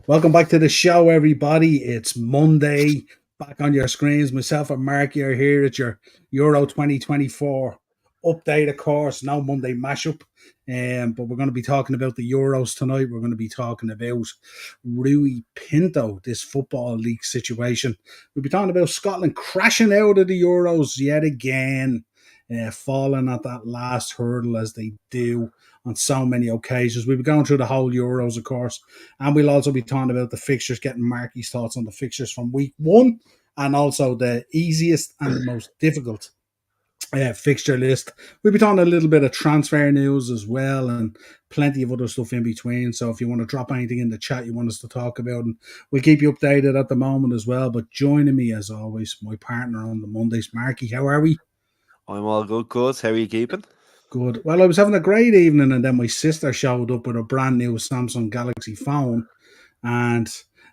Welcome back to the show, everybody. It's Monday. Back on your screens. Myself and Mark are here at your Euro 2024 update, of course. No Monday mashup. But we're going to be talking about the Euros tonight. We're going to be talking about Rui Pinto, this football league situation. We'll be talking about Scotland crashing out of the Euros yet again, falling at that last hurdle as they do on so many occasions. We'll be going through the whole Euros, of course. And we'll also be talking about the fixtures, getting Marky's thoughts on the fixtures from week one and also the easiest and the most difficult fixture list. We'll be talking a little bit of transfer news as well and plenty of other stuff in between. So if you want to drop anything in the chat you want us to talk about, and we'll keep you updated at the moment as well. But joining me as always, my partner on the Mondays, Marky. How are we? I'm all good, cuz. How are you keeping? Good. Well, I was having a great evening, and then my sister showed up with a brand new Samsung Galaxy phone. And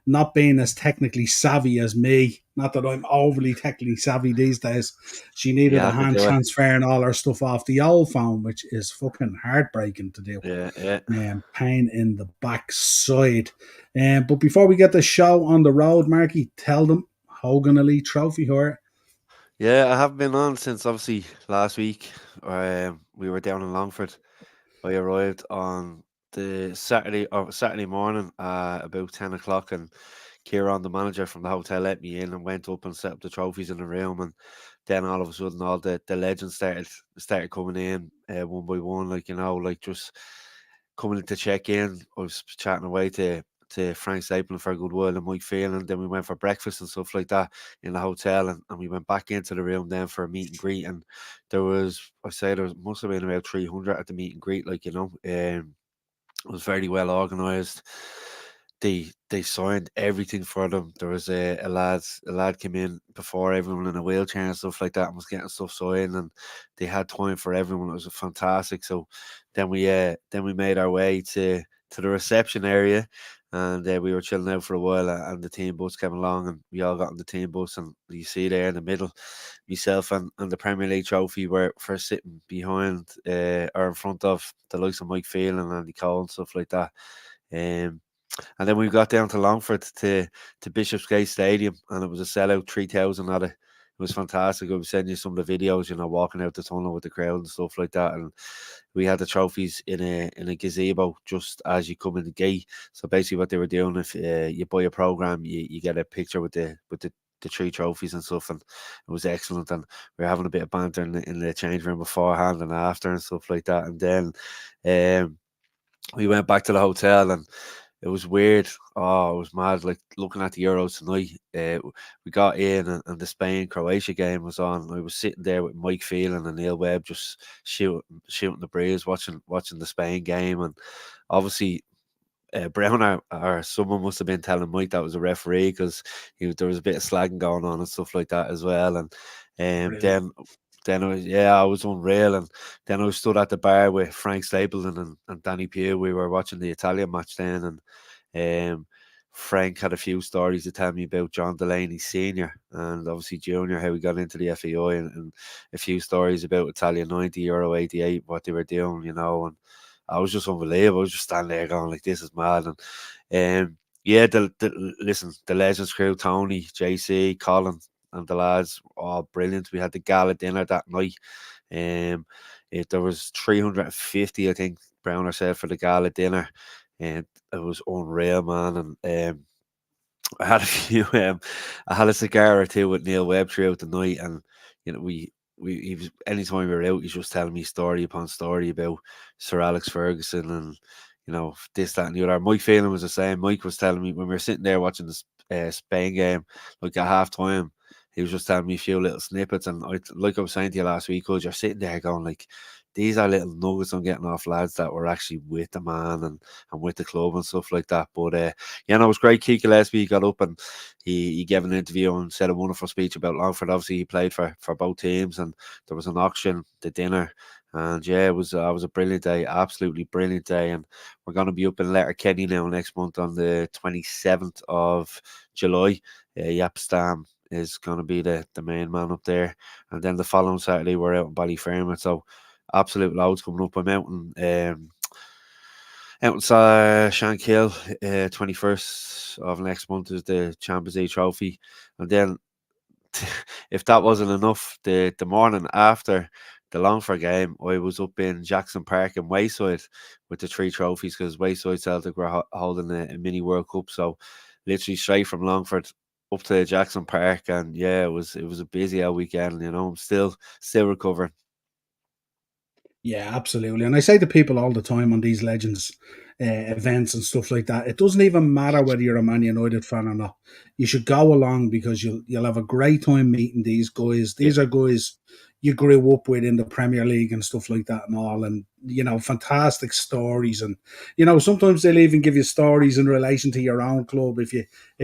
not being as technically savvy as me, not that I'm overly technically savvy these days, she You needed a had to hand do it. transferring all her stuff off the old phone, which is fucking heartbreaking to do. Yeah. Pain in the backside. But before we get the show on the road, Marky, tell them Hogan Elite Trophy here. Yeah, I haven't been on since obviously last week. We were down in Longford. I arrived on the Saturday morning about 10 o'clock, and Kieran, the manager from the hotel, let me in and went up and set up the trophies in the room. And then all of a sudden, all the legends started coming in one by one, like just coming in to check in. I was chatting away to Frank Stapleton for a good while and Mike Phelan. Then we went for breakfast and stuff like that in the hotel, and we went back into the room then for a meet and greet. And there must have been about 300 at the meet and greet, it was very well organised. They signed everything for them. There was a lad came in before everyone in a wheelchair and stuff like that and was getting stuff signed, and they had time for everyone. It was fantastic. So then we made our way to the reception area, and we were chilling out for a while, and the team bus came along, and we all got on the team bus, and you see there in the middle, myself and the Premier League trophy were for sitting behind or in front of the likes of Mike Phelan and Andy Cole and stuff like that. Um, and then we got down to Longford to Bishopsgate Stadium, and it was a sellout, 3,000 at it. It was fantastic. I was sending you some of the videos, walking out the tunnel with the crowd and stuff like that. And we had the trophies in a gazebo just as you come in the gate. So basically, what they were doing, if you buy a program, you get a picture with the three trophies and stuff, and it was excellent. And we were having a bit of banter in the change room beforehand and after and stuff like that. And then we went back to the hotel, and it was weird. Oh, it was mad. Like looking at the Euros tonight, we got in, and the Spain Croatia game was on. I was sitting there with Mike Phelan and Neil Webb, just shooting the breeze, watching the Spain game, and obviously. Brown or someone must have been telling Mike that was a referee, because there was a bit of slagging going on and stuff like that as well. And then I was unreal. And then I was stood at the bar with Frank Stapleton and Danny Pugh. We were watching the Italian match then, and Frank had a few stories to tell me about John Delaney Senior and obviously Junior, how he got into the FAI, and a few stories about Italian 90, Euro 88, what they were doing, and I was just unbelievable. I was just standing there going like, this is mad. And yeah, listen, the Legends crew, Tony, JC, Colin, and the lads, all brilliant. We had the gala dinner that night. There was 350, I think, Browner said, for the gala dinner, and it was unreal, man. And I had a few, I had a cigar or two with Neil Webb throughout the night, and he was, anytime we were out, he's just telling me story upon story about Sir Alex Ferguson and this, that, and the other. Mike Phelan was the same. Mike was telling me when we were sitting there watching the Spain game, like at half time, he was just telling me a few little snippets, and like I was saying to you last week, because you're sitting there going like, these are little nuggets I'm getting off lads that were actually with the man and with the club and stuff like that. But it was great. Keith Gillespie got up and he gave an interview and said a wonderful speech about Longford. Obviously, he played for both teams, and there was an auction, the dinner, and yeah, it was a brilliant day, absolutely brilliant day. And we're going to be up in Letterkenny now next month on the 27th of July. Yap Stam is going to be the main man up there, and then the following Saturday we're out in Ballyfermot. So absolute loads coming up. I'm out in Out in Shankill, 21st of next month is the Champions League trophy. And then, if that wasn't enough, the morning after the Longford game, I was up in Jackson Park in Wayside with the three trophies because Wayside Celtic were holding a mini World Cup. So, literally straight from Longford up to Jackson Park, and yeah, it was a busy out weekend. I'm still recovering. Yeah, absolutely. And I say to people all the time on these Legends events and stuff like that, it doesn't even matter whether you're a Man United fan or not. You should go along because you'll have a great time meeting these guys. Yeah, These are guys you grew up with in the Premier League and stuff like that and all. And fantastic stories. And sometimes they'll even give you stories in relation to your own club if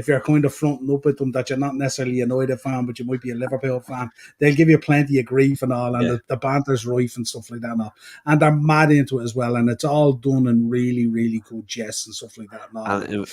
you're kind of fronting up with them that you're not necessarily a United fan, but you might be a Liverpool fan. They'll give you plenty of grief and all, and yeah. the banter's rife and stuff like that. And all, and they're mad into it as well, and it's all done in really, really good jests and stuff like that and all. And And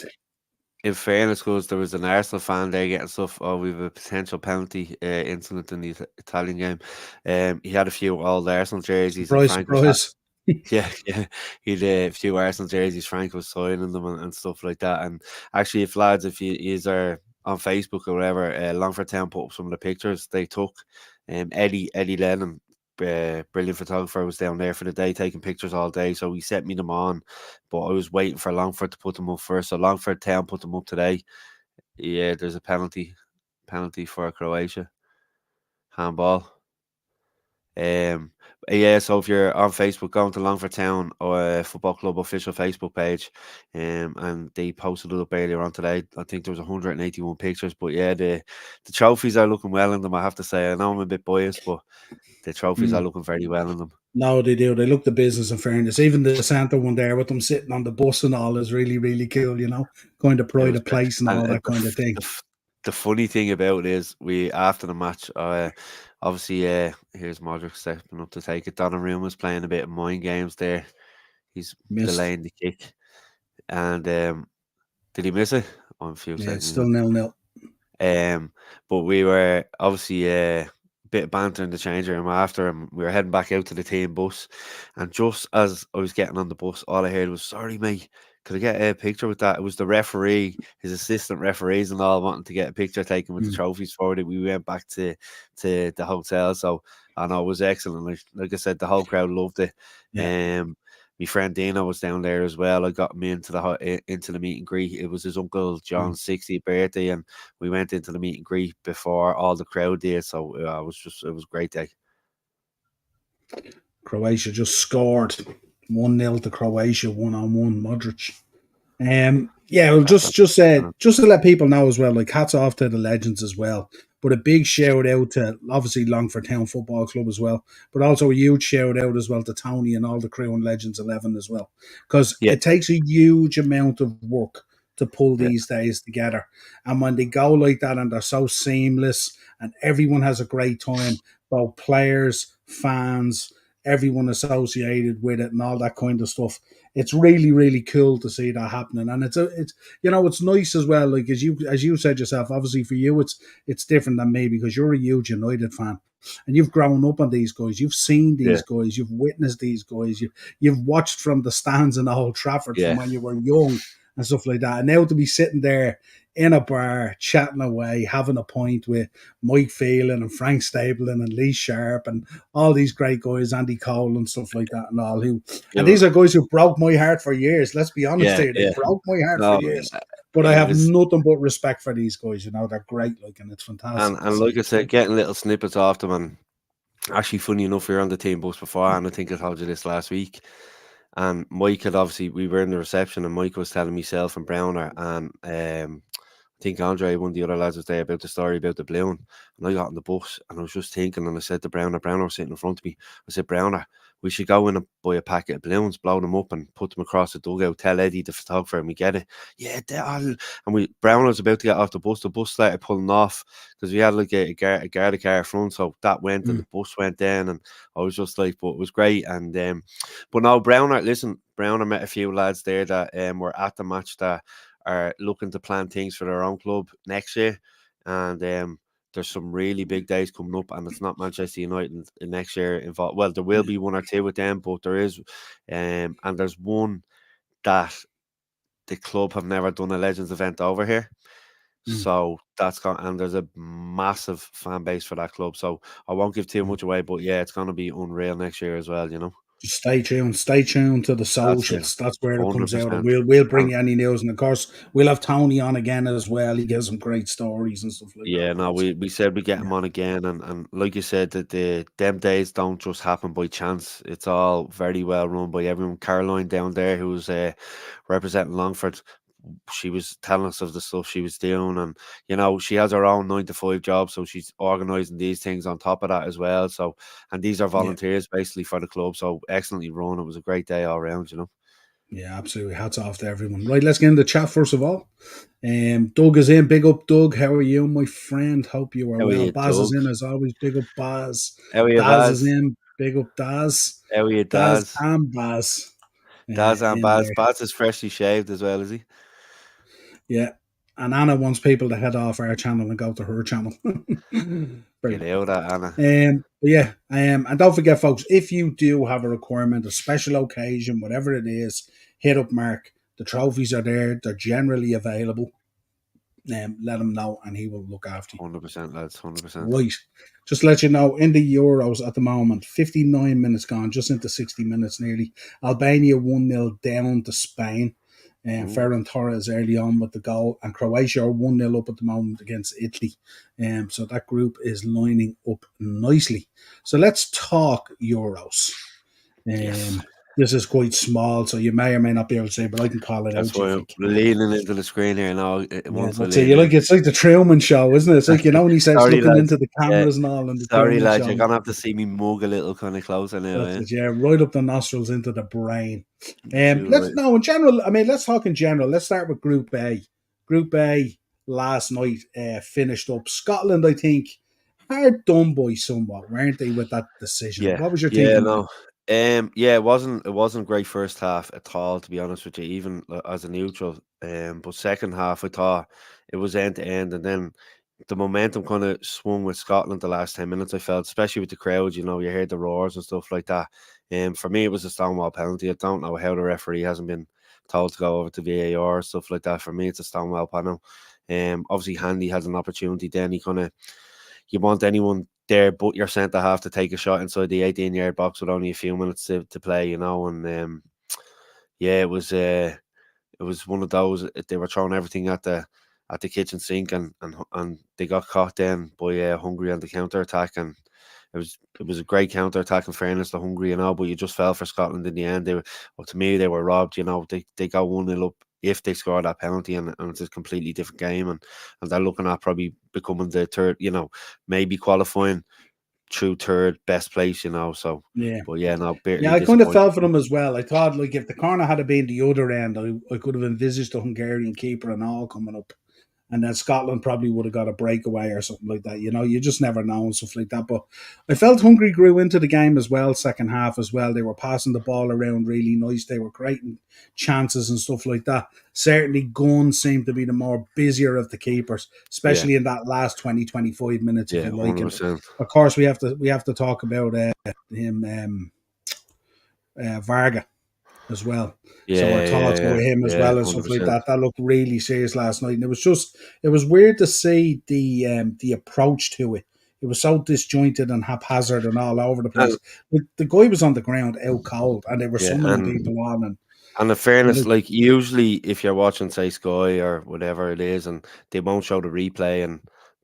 in fairness, because there was an Arsenal fan there getting stuff. Oh, we have a potential penalty incident in the Italian game. He had a few old Arsenal jerseys, and surprise, Frank was surprise. yeah, yeah. He'd a few Arsenal jerseys. Frank was signing them and stuff like that. And actually, if lads, if you are on Facebook or whatever, Longford Town put up some of the pictures they took. Eddie Lennon, brilliant photographer, was down there for the day taking pictures all day. So he sent me them on, but I was waiting for Longford to put them up first. So Longford Town put them up today. Yeah, there's a penalty for Croatia handball. Um, yeah, so if you're on Facebook, go to Longford Town or Football Club official Facebook page, and they posted it up earlier on today. I think there was 181 pictures, but yeah, the trophies are looking well in them. I have to say, I know I'm a bit biased, but the trophies are Mm. looking very well in them. No, they do. They look the business in fairness. Even the Santa one there with them sitting on the bus and all is really, really cool, kind of It pride was of great, place and and all that kind of thing. the funny thing about it is we after the match, obviously, here's Modric stepping up to take it. Donnarumma was playing a bit of mind games there. He's Missed. delaying the kick, and did he miss it? On a few Yeah, it's seconds. still 0-0. Um, but we were obviously a bit of banter in the change room after, and we were heading back out to the team bus. And just as I was getting on the bus, all I heard was, "Sorry, mate, could I get a picture with that?" It was the referee, his assistant referees, and all wanting to get a picture taken with the Mm. trophies forward. We went back to the hotel, so I know it was excellent. Like I said, the whole crowd loved it. Yeah. Um, my friend Dino was down there as well. I got him into the meet and greet. It was his uncle Mm. John's 60th birthday, and we went into the meet and greet before all the crowd did. So it was a great day. Croatia just scored 1-0 to Croatia, 1-on-1, Modric. Yeah, well, That's just to let people know as well, like hats off to the legends as well. But a big shout out to obviously Longford Town Football Club as well, but also a huge shout out as well to Tony and all the crew and Legends 11 as well, because yeah, it takes a huge amount of work to pull yeah, these days together. And when they go like that and they're so seamless and everyone has a great time, both players, fans, everyone associated with it, and all that kind of stuff, it's really, really cool to see that happening. And it's nice as well, like as you said yourself, obviously for you it's different than me because you're a huge United fan and you've grown up on these guys, you've seen yeah, these guys, you've witnessed these guys, you've watched from the stands in the Old Trafford from yeah, when you were young and stuff like that. And now to be sitting there in a bar, chatting away, having a pint with Mike Phelan and Frank Stapleton and Lee Sharp and all these great guys, Andy Cole and stuff like that, and all and yeah, these are guys who broke my heart for years. Let's be honest yeah, here, they yeah. broke my heart for No, years. But I it have was, nothing but respect for these guys. They're great, like, and it's and fantastic to and like see. I said, getting little snippets off them, and actually, funny enough, we were on the team bus before, and I think I told you this last week. And Mike had obviously, we were in the reception, and Mike was telling myself and Browner, and I think Andre, one of the other lads, was there about the story about the balloon. And I got on the bus and I was just thinking, and I said to Browner was sitting in front of me, I said, Browner, we should go in and buy a packet of balloons, blow them up and put them across the dugout, tell Eddie, the photographer, and we get it. Yeah, and Browner was about to get off the bus started pulling off because we had like a guard car front, so that went and Mm. the bus went down, and I was just like, but it was great. And but no, Browner met a few lads there that were at the match that are looking to plan things for their own club next year, and there's some really big days coming up, and it's not Manchester United next year involved. Well, there will be one or two with them, but there is, and there's one that the club have never done a Legends event over here. Mm. So that's gone, and there's a massive fan base for that club. So I won't give too much away, but yeah, it's going to be unreal next year as well. Just stay tuned. Stay tuned to the That's it, socials. That's where it comes out, and 100%. we'll bring And you any news. And of course, we'll have Tony on again as well. He gives some great stories and stuff like that. yeah, no, Like, so, we said we get yeah, him on again, and like you said, that them days don't just happen by chance. It's all very well run by everyone. Caroline down there, who's representing Longford, she was telling us of the stuff she was doing, and she has her own 9 to 5 job, so she's organising these things on top of that as well. So, and these are yeah, volunteers basically for the club. So excellently run. It was a great day all around. yeah. Absolutely. Hats off to everyone. Right, let's get into the chat first of all. Doug is in. Big up, Doug. How are you, my friend? Hope you are How are well. you, Baz is Doug? in as always. Big up, Baz. How are you, Daz is Baz? in. Big up, Daz. How are you, Daz Daz? and Baz Daz and in Baz. there. Baz is freshly shaved as well, is he? Yeah. And Anna wants people to head off our channel and go to her channel. Get Very out of that, Anna. But yeah, and don't forget, folks, if you do have a requirement, a special occasion, whatever it is, hit up Mark. The trophies are there; they're generally available. Let him know, and he will look after you. 100%, lads. 100%. Right. Just to let you know, in the Euros at the moment, 59 minutes gone, just into 60 minutes nearly. Albania 1-0 down to Spain. And Ooh, Ferran Torres early on with the goal. And Croatia are 1-0 up at the moment against Italy. So that group is lining up nicely. So let's talk Euros. yes. This is quite small, so you may or may not be able to say, but I can call it out That's to you why if I'm you can. leaning into the screen here now. Yeah, Once I that's it. lean You in. like it's like the Truman Show, isn't it? It's like when he starts Sorry, looking lads. into the Yeah. cameras and all, in the Sorry, Truman lads. You're Show. going to have to see me mug a little kind of closer now, That's eh? it. Yeah, right up the nostrils into the brain. Too Let's right. no in general. I mean, let's talk in general. Let's start with Group A. Group A last night finished up. Scotland, I think, hard done by somewhat, weren't they, with that decision? Yeah. What was your Yeah, thinking on it? no. Yeah, it wasn't a great first half at all, to be honest with you, even as a neutral. But second half, I thought it was end to end, and then the momentum kind of swung with Scotland the last 10 minutes. I felt, especially with the crowd, you heard the roars and stuff like that. For me, it was a Stonewall penalty. I don't know how the referee hasn't been told to go over to VAR and stuff like that. For me, it's a Stonewall panel. Obviously, Handy has an opportunity. Then you want anyone there but your centre half to take a shot inside the 18-yard box with only a few minutes to play, and yeah, it was one of those. They were throwing everything at the kitchen sink, and they got caught then by Hungary on the counter attack, and it was a great counter attack. In fairness to Hungary, but you just fell for Scotland in the end. To me, they were robbed. They got 1-0 up if they score that penalty, and it's a completely different game, and they're looking at probably becoming the third, maybe qualifying through third best place. So, Yeah. but yeah, no, Yeah, bitterly I kind of disappointed. felt for them as well. I thought, like, if the corner had been the other end, I could have envisaged the Hungarian keeper and all coming up. And then Scotland probably would have got a breakaway or something like that. You just never know and stuff like that. But I felt Hungary grew into the game as well, second half as well. They were passing the ball around really nice. They were creating chances and stuff like that. Certainly, Gunn seemed to be the more busier of the keepers, Yeah, especially in that last 20-25 minutes, if yeah, you like. And 100%. of course, we have to talk about him, Varga as well. So our Yeah, yeah, thoughts go yeah, with him as yeah, well and stuff like 100%. that. That looked really serious last night, and it was weird to see the approach to it. It was so disjointed and haphazard and all over the And place. The guy was on the ground out cold, and they were yeah, summoning and people on, and And in you fairness, know, like usually if you're watching, say, Sky or whatever it is, and they won't show the replay, and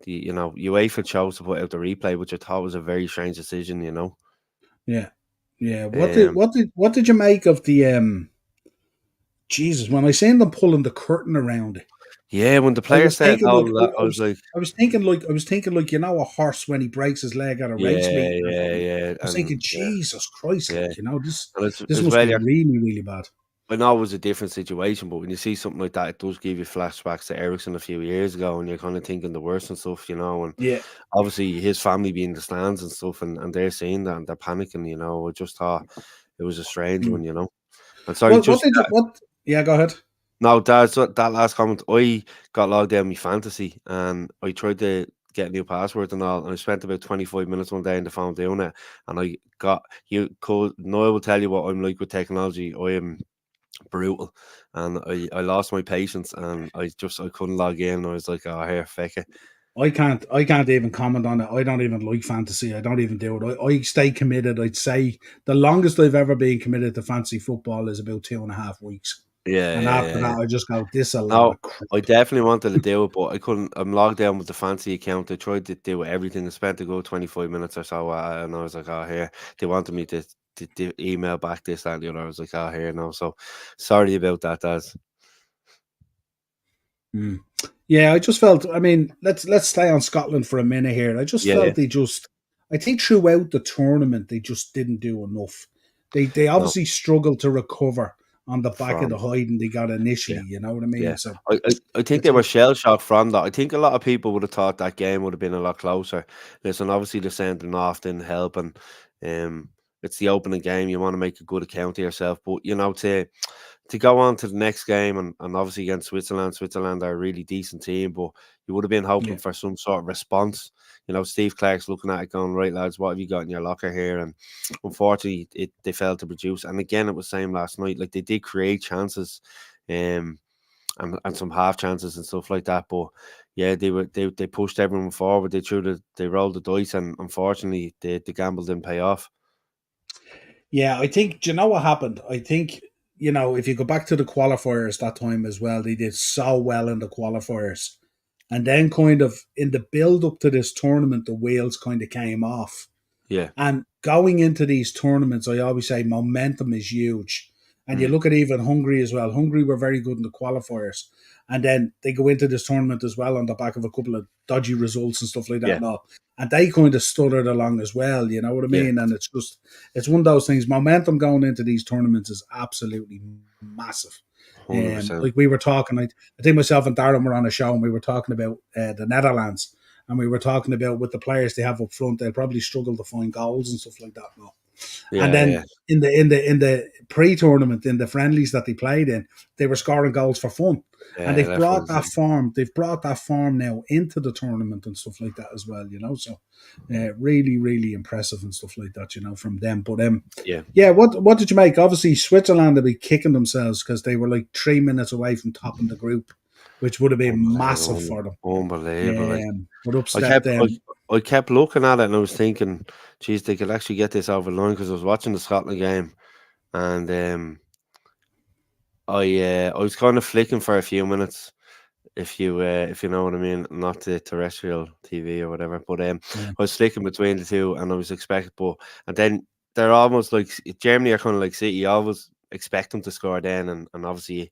UEFA chose to put out the replay, which I thought was a very strange decision. yeah, yeah. What did Um, what did what did you make of the Jesus when I seen them pulling the curtain around it? yeah, when the I player was said thinking like all that, I was like, I was thinking like a horse when he breaks his leg at a race yeah, meeting or yeah, something. yeah, I was thinking, and yeah, Jesus Christ, yeah, this and as this as must well, be really, really bad. I know it was a different situation, but when you see something like that, it does give you flashbacks to Ericsson a few years ago, and you're kind of thinking the worst and stuff. And Yeah. obviously his family being in the stands and stuff, and they're seeing that and they're panicking. I just thought it was a strange Mm. one. And sorry, What just did you what yeah, go ahead. no, that last comment. I got logged in my fantasy, and I tried to get a new password and all, and I spent about 25 minutes one day on the phone doing it, and I got you could Noel will tell you what I'm like with technology. I am brutal, and I lost my patience, and I couldn't log in. I was like, oh, here, feck it. I can't even comment on it. I don't even like fantasy. I don't even do it. I stay committed. I'd say the longest I've ever been committed to fantasy football is about 2.5 weeks. Yeah, And yeah, after yeah, yeah. that, I just go, this is a lot No, of crap. I definitely wanted to do it, but I couldn't. I'm logged down with the fancy account. I tried to do everything. I spent a good 25 minutes or so, and I was like, oh, here. They wanted me to email back this, that, and the other. I was like, oh, here, no. So sorry about that, Daz. Mm. Yeah, I just felt. I mean, let's stay on Scotland for a minute here. I just Yeah, yeah. felt I think throughout the tournament they just didn't do enough. They No, obviously struggled to recover on the back of the from hiding they got initially. yeah. You know what I Yeah, mean? So I think it's they a were shell shocked from that. I think a lot of people would have thought that game would have been a lot closer. Listen, obviously the sending off didn't help, and um, it's the opening game. You want to make a good account of yourself, but to go on to the next game, and obviously against Switzerland. Switzerland are a really decent team, but you would have been hoping yeah. for some sort of response. Steve Clark's looking at it going, right, lads, what have you got in your locker here? And unfortunately, they failed to produce. And again, it was same last night. Like they did create chances, um, and some half chances and stuff like that. But yeah, they pushed everyone forward. They rolled the dice, and unfortunately, the gamble didn't pay off. Yeah, I think, do you know what happened? I think, if you go back to the qualifiers that time as well, they did so well in the qualifiers. And then kind of in the build up to this tournament, the wheels kind of came off. Yeah. And going into these tournaments, I always say momentum is huge. And you Mm. look at even Hungary as well. Hungary were very good in the qualifiers. And then they go into this tournament as well on the back of a couple of dodgy results and stuff like that Yeah. and all. And they kind of stuttered along as well, you know what I Yeah. mean? And it's one of those things. Momentum going into these tournaments is absolutely massive. 100%. Like we were talking, I think myself and Darren were on a show and we were talking about the Netherlands, and we were talking about with the players they have up front, they'll probably struggle to find goals and stuff like that. No. And Yeah. Yeah. then in the pre-tournament, in the friendlies that they played in, they were scoring goals for fun. And Yeah. Left, right, and they've brought that form now into the tournament and stuff like that as well, So really, really impressive and stuff like that, from them. But yeah. yeah, what did you make? Obviously, Switzerland will be kicking themselves because they were like 3 minutes away from topping the group, which would have been massive Unbelievable. for them. Unbelievable. Like But I upset kept I, them. I kept looking at it and I was thinking, geez, they could actually get this over the line because I was watching the Scotland game and I was kind of flicking for a few minutes if you know what I mean, not the terrestrial TV or whatever. But Yeah, I was flicking between the two and I was expecting and then they're almost like Germany are kind of like City. You always expect them to score then and obviously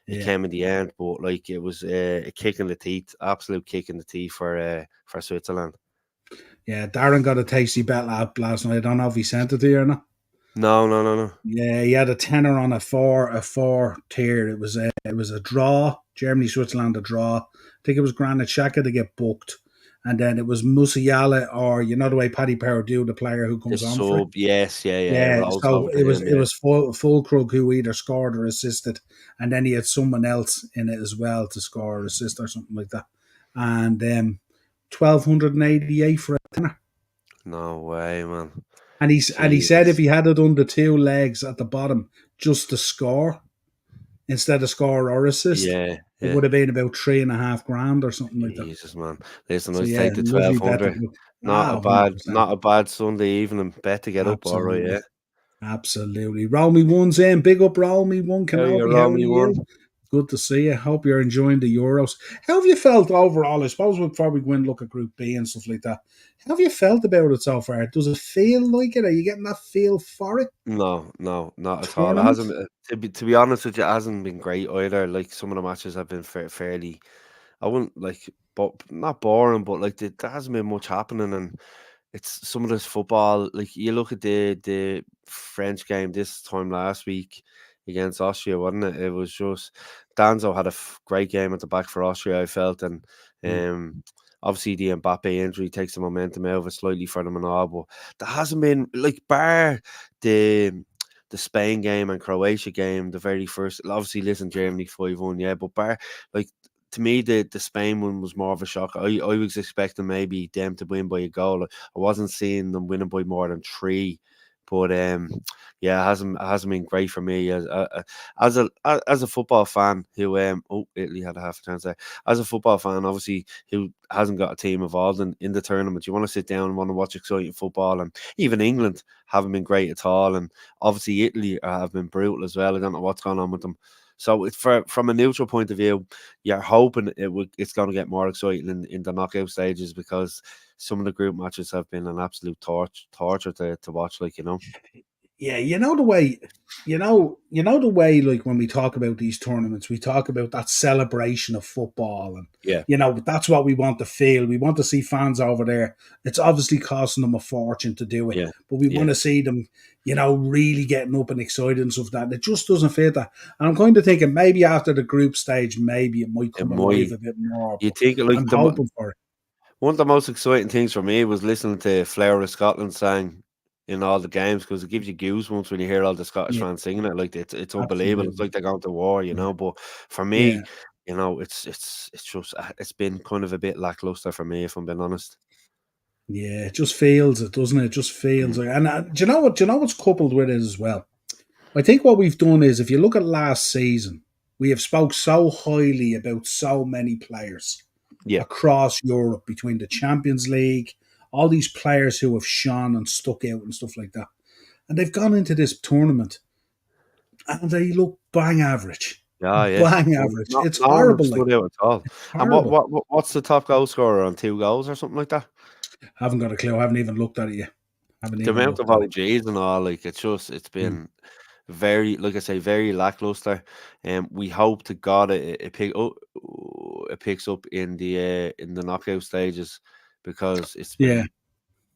it yeah, came in the end, but like it was a kick in the teeth, absolute kick in the teeth for Switzerland. yeah. Darren got a tasty bet last night. I don't know if he sent it to you or not. No, no, no, no. Yeah, he had a tenner on a four tier. It was a draw. Germany Switzerland a draw. I think it was Granit Xhaka to get booked, and then it was Musiala or the way Paddy Power do, the player who The comes on for it. sub, yes, yeah, yeah, Yeah, rolls so over to it was him, it yeah. was Fulkrug who either scored or assisted, and then he had someone else in it as well to score or assist or something like that, and 1,288 for a tenner. No way, man. And he said if Jesus. he had it under two legs at the bottom, just to score instead of score or assist, Yeah, it yeah. would have been about 3.5 grand or something like that. Jesus, man. Listen, So I'd yeah, take the lovely bet to 1,200. put. Not a 100%. not a bad Sunday evening bet to get up, all right, yeah. Absolutely. Absolutely. Roll me one's in. Big up, roll me one. How you Kenobi, how roll are me you? one? Good to see you. Hope you're enjoying the Euros. How have you felt overall? I suppose before we go and look at Group B and stuff like that, how have you felt about it so far? Does it feel like it? Are you getting that feel for it? No, no, not at all. It Tournament? hasn't to be honest with you, it hasn't been great either. Like some of the matches have been fairly I wouldn't like but not boring, but like there hasn't been much happening and it's some of this football. Like you look at the French game this time last week against Austria, wasn't it? It was just Danzo had a great game at the back for Austria, I felt, and Mm. obviously the Mbappe injury takes the momentum out of it slightly for them and all. But there hasn't been like bar the the Spain game and Croatia game, the very first. Obviously, listen, Germany 5-1, yeah, but bar like to me, the Spain one was more of a shock. I was expecting maybe them to win by a goal. I wasn't seeing them winning by more than three. But yeah, it hasn't been great for me as a football fan who Italy had a half a chance there. As a football fan, obviously, who hasn't got a team involved in the tournament, you want to sit down and want to watch exciting football, and even England haven't been great at all, and obviously Italy have been brutal as well. I don't know what's going on with them. So it's from a neutral point of view, you're hoping it's going to get more exciting in the knockout stages, because some of the group matches have been an absolute torture to watch. Like, Yeah, you know the way, the way, like when we talk about these tournaments, we talk about that celebration of football, and yeah, that's what we want to feel. We want to see fans over there. It's obviously costing them a fortune to do it, yeah, but we want yeah. to see them, really getting up and excited and stuff like that. It just doesn't fit that. And I'm kind of thinking maybe after the group stage, maybe it might It come alive might. a bit more. You But think like I'm hoping for it. one of the most exciting things for me was listening to Flower of Scotland sang in all the games, because it gives you goosebumps when you hear all the Scottish Yeah, fans singing it. Like, it's unbelievable. It's absolutely. like they're going to war, Yeah, But for yeah. me, it's just it's been kind of a bit lackluster for me, if I'm being honest. Yeah, it just feels it, doesn't it? It just feels Mm. like, and do you know what? Do you know what's coupled with it as well? I think what we've done is, if you look at last season, we have spoke so highly about so many players Yeah, across Europe, between the Champions League, all these players who have shone and stuck out and stuff like that, and they've gone into this tournament and they look bang average, yeah, yeah. bang No, average. not It's no one have horrible, like stood out at all. And horrible. what's the top goal scorer on 2 goals or something like that? Haven't got a clue. Haven't even looked at it yet. Haven't The even amount looked of at it. IGs and all, like, it's Mm. been very, like I say, very lackluster. We hope to God it picks up in the knockout stages, because Yeah,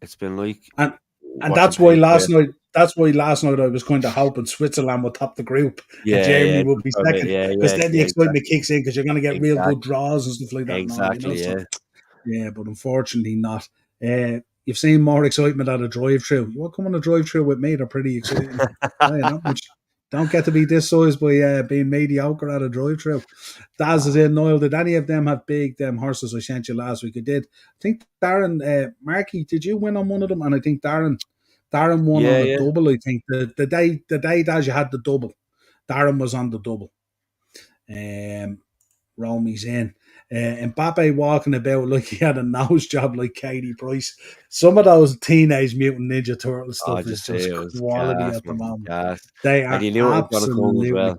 it's been like and watching that's why paint dry. last night. That's why last night I was kind of hoping Switzerland would top the group and Yeah, Germany yeah, would just be for a bit. second, Yeah, because yeah, then the yeah, excitement kicks in, because you're going to get real good exactly, draws and stuff like that now, exactly, So yeah. yeah, but unfortunately not. You've seen more excitement at a drive-through. You want to come on a drive-through with me? They're pretty exciting. Yeah, not much. Don't get to be this size by being mediocre at a drive-through. Daz is Ah, in. Niall, did any of them have big them horses I sent you last week? I did. I think Darren, Marky, did you win on one of them? And I think Darren won yeah, on a yeah. double. I think the day Daz you had the double, Darren was on the double. Romy's in. Mbappe walking about like he had a nose job like Katie Price. Some of those Teenage Mutant Ninja Turtle I stuff is just say just it was quality gas, at the man, moment. gas, They and are you knew it was gonna come as absolutely. well.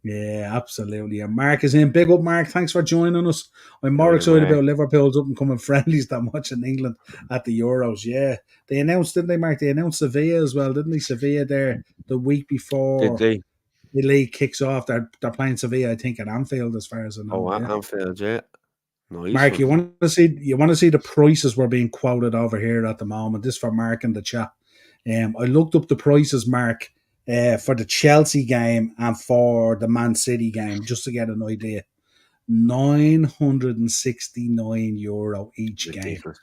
Yeah, absolutely. And Mark is in. Big up, Mark. Thanks for joining us. I'm more Good, excited man. about Liverpool's up and coming friendlies than watching England at the Euros. Yeah. They announced, didn't they, Mark? They announced Sevilla as well, didn't they? Sevilla there the week Did before they? the league kicks off. They're playing Sevilla, I think, at Anfield, as far as I know. Oh, at Yeah. Anfield, yeah. Nice Mark, one. you want to see the prices we're being quoted over here at the moment. This for Mark in the chat. I looked up the prices, Mark, for the Chelsea game and for the Man City game, just to get an idea. €969 each game. Ridiculous.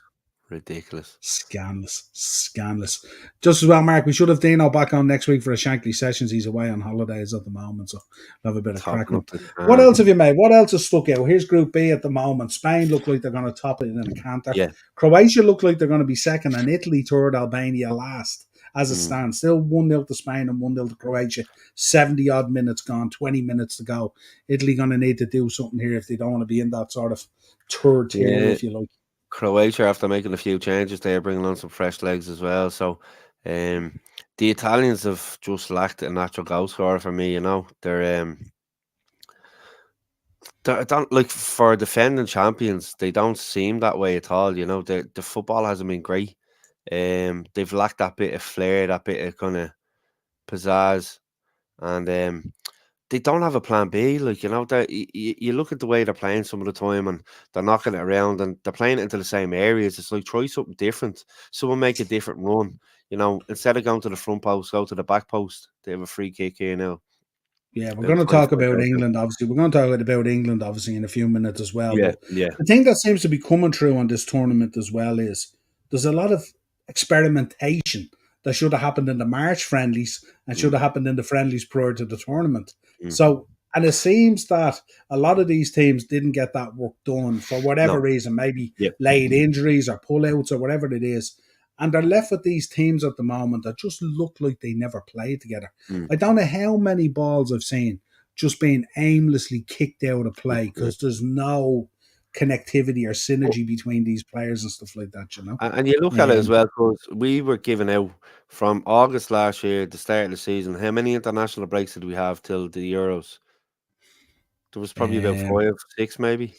Ridiculous. Scandalous, scandalous. Just as well, Mark. We should have Dino back on next week for a Shankly Sessions. He's away on holidays at the moment, so we'll have a bit of crack Topping with him. up the What can. else have you made? What else has stuck out? Here's Group B at the moment. Spain look like they're going to top it in a canter. Yeah. Croatia look like they're going to be second, and Italy third. Albania last. As it Mm. stands, still 1-0 to Spain and 1-0 to Croatia. 70 odd minutes gone, 20 minutes to go. Italy going to need to do something here if they don't want to be in that sort of third tier, Yeah. if you like. Croatia, after making a few changes, they're bringing on some fresh legs as well. So, um, the Italians have just lacked a natural goal scorer for me. They don't like for defending champions. They don't seem that way at all. The football hasn't been great. They've lacked that bit of flair, that bit of kind of pizzazz, and they don't have a plan B. Like, you look at the way they're playing some of the time, and they're knocking it around, and they're playing it into the same areas. It's like, try something different. Someone make a different run. Instead of going to the front post, go to the back post. They have a free kick here now. Yeah, we're About going to talk 25 about yards out. England, obviously. We're going to talk about England, obviously, in a few minutes as well. Yeah, But yeah. the thing that seems to be coming through on this tournament as well is there's a lot of experimentation that should have happened in the March friendlies and should Mm, have happened in the friendlies prior to the tournament. mhm. So, and it seems that a lot of these teams didn't get that work done for whatever No. reason, maybe Yeah. late injuries or pullouts or whatever it is. And they're left with these teams at the moment that just look like they never played together. Mm. I don't know how many balls I've seen just being aimlessly kicked out of play Yeah. because there's no connectivity or synergy between these players and stuff like that, And you look at it as well, because we were giving out from August last year, the start of the season. How many international breaks did we have till the Euros? There was probably about Um, 5, 6 maybe.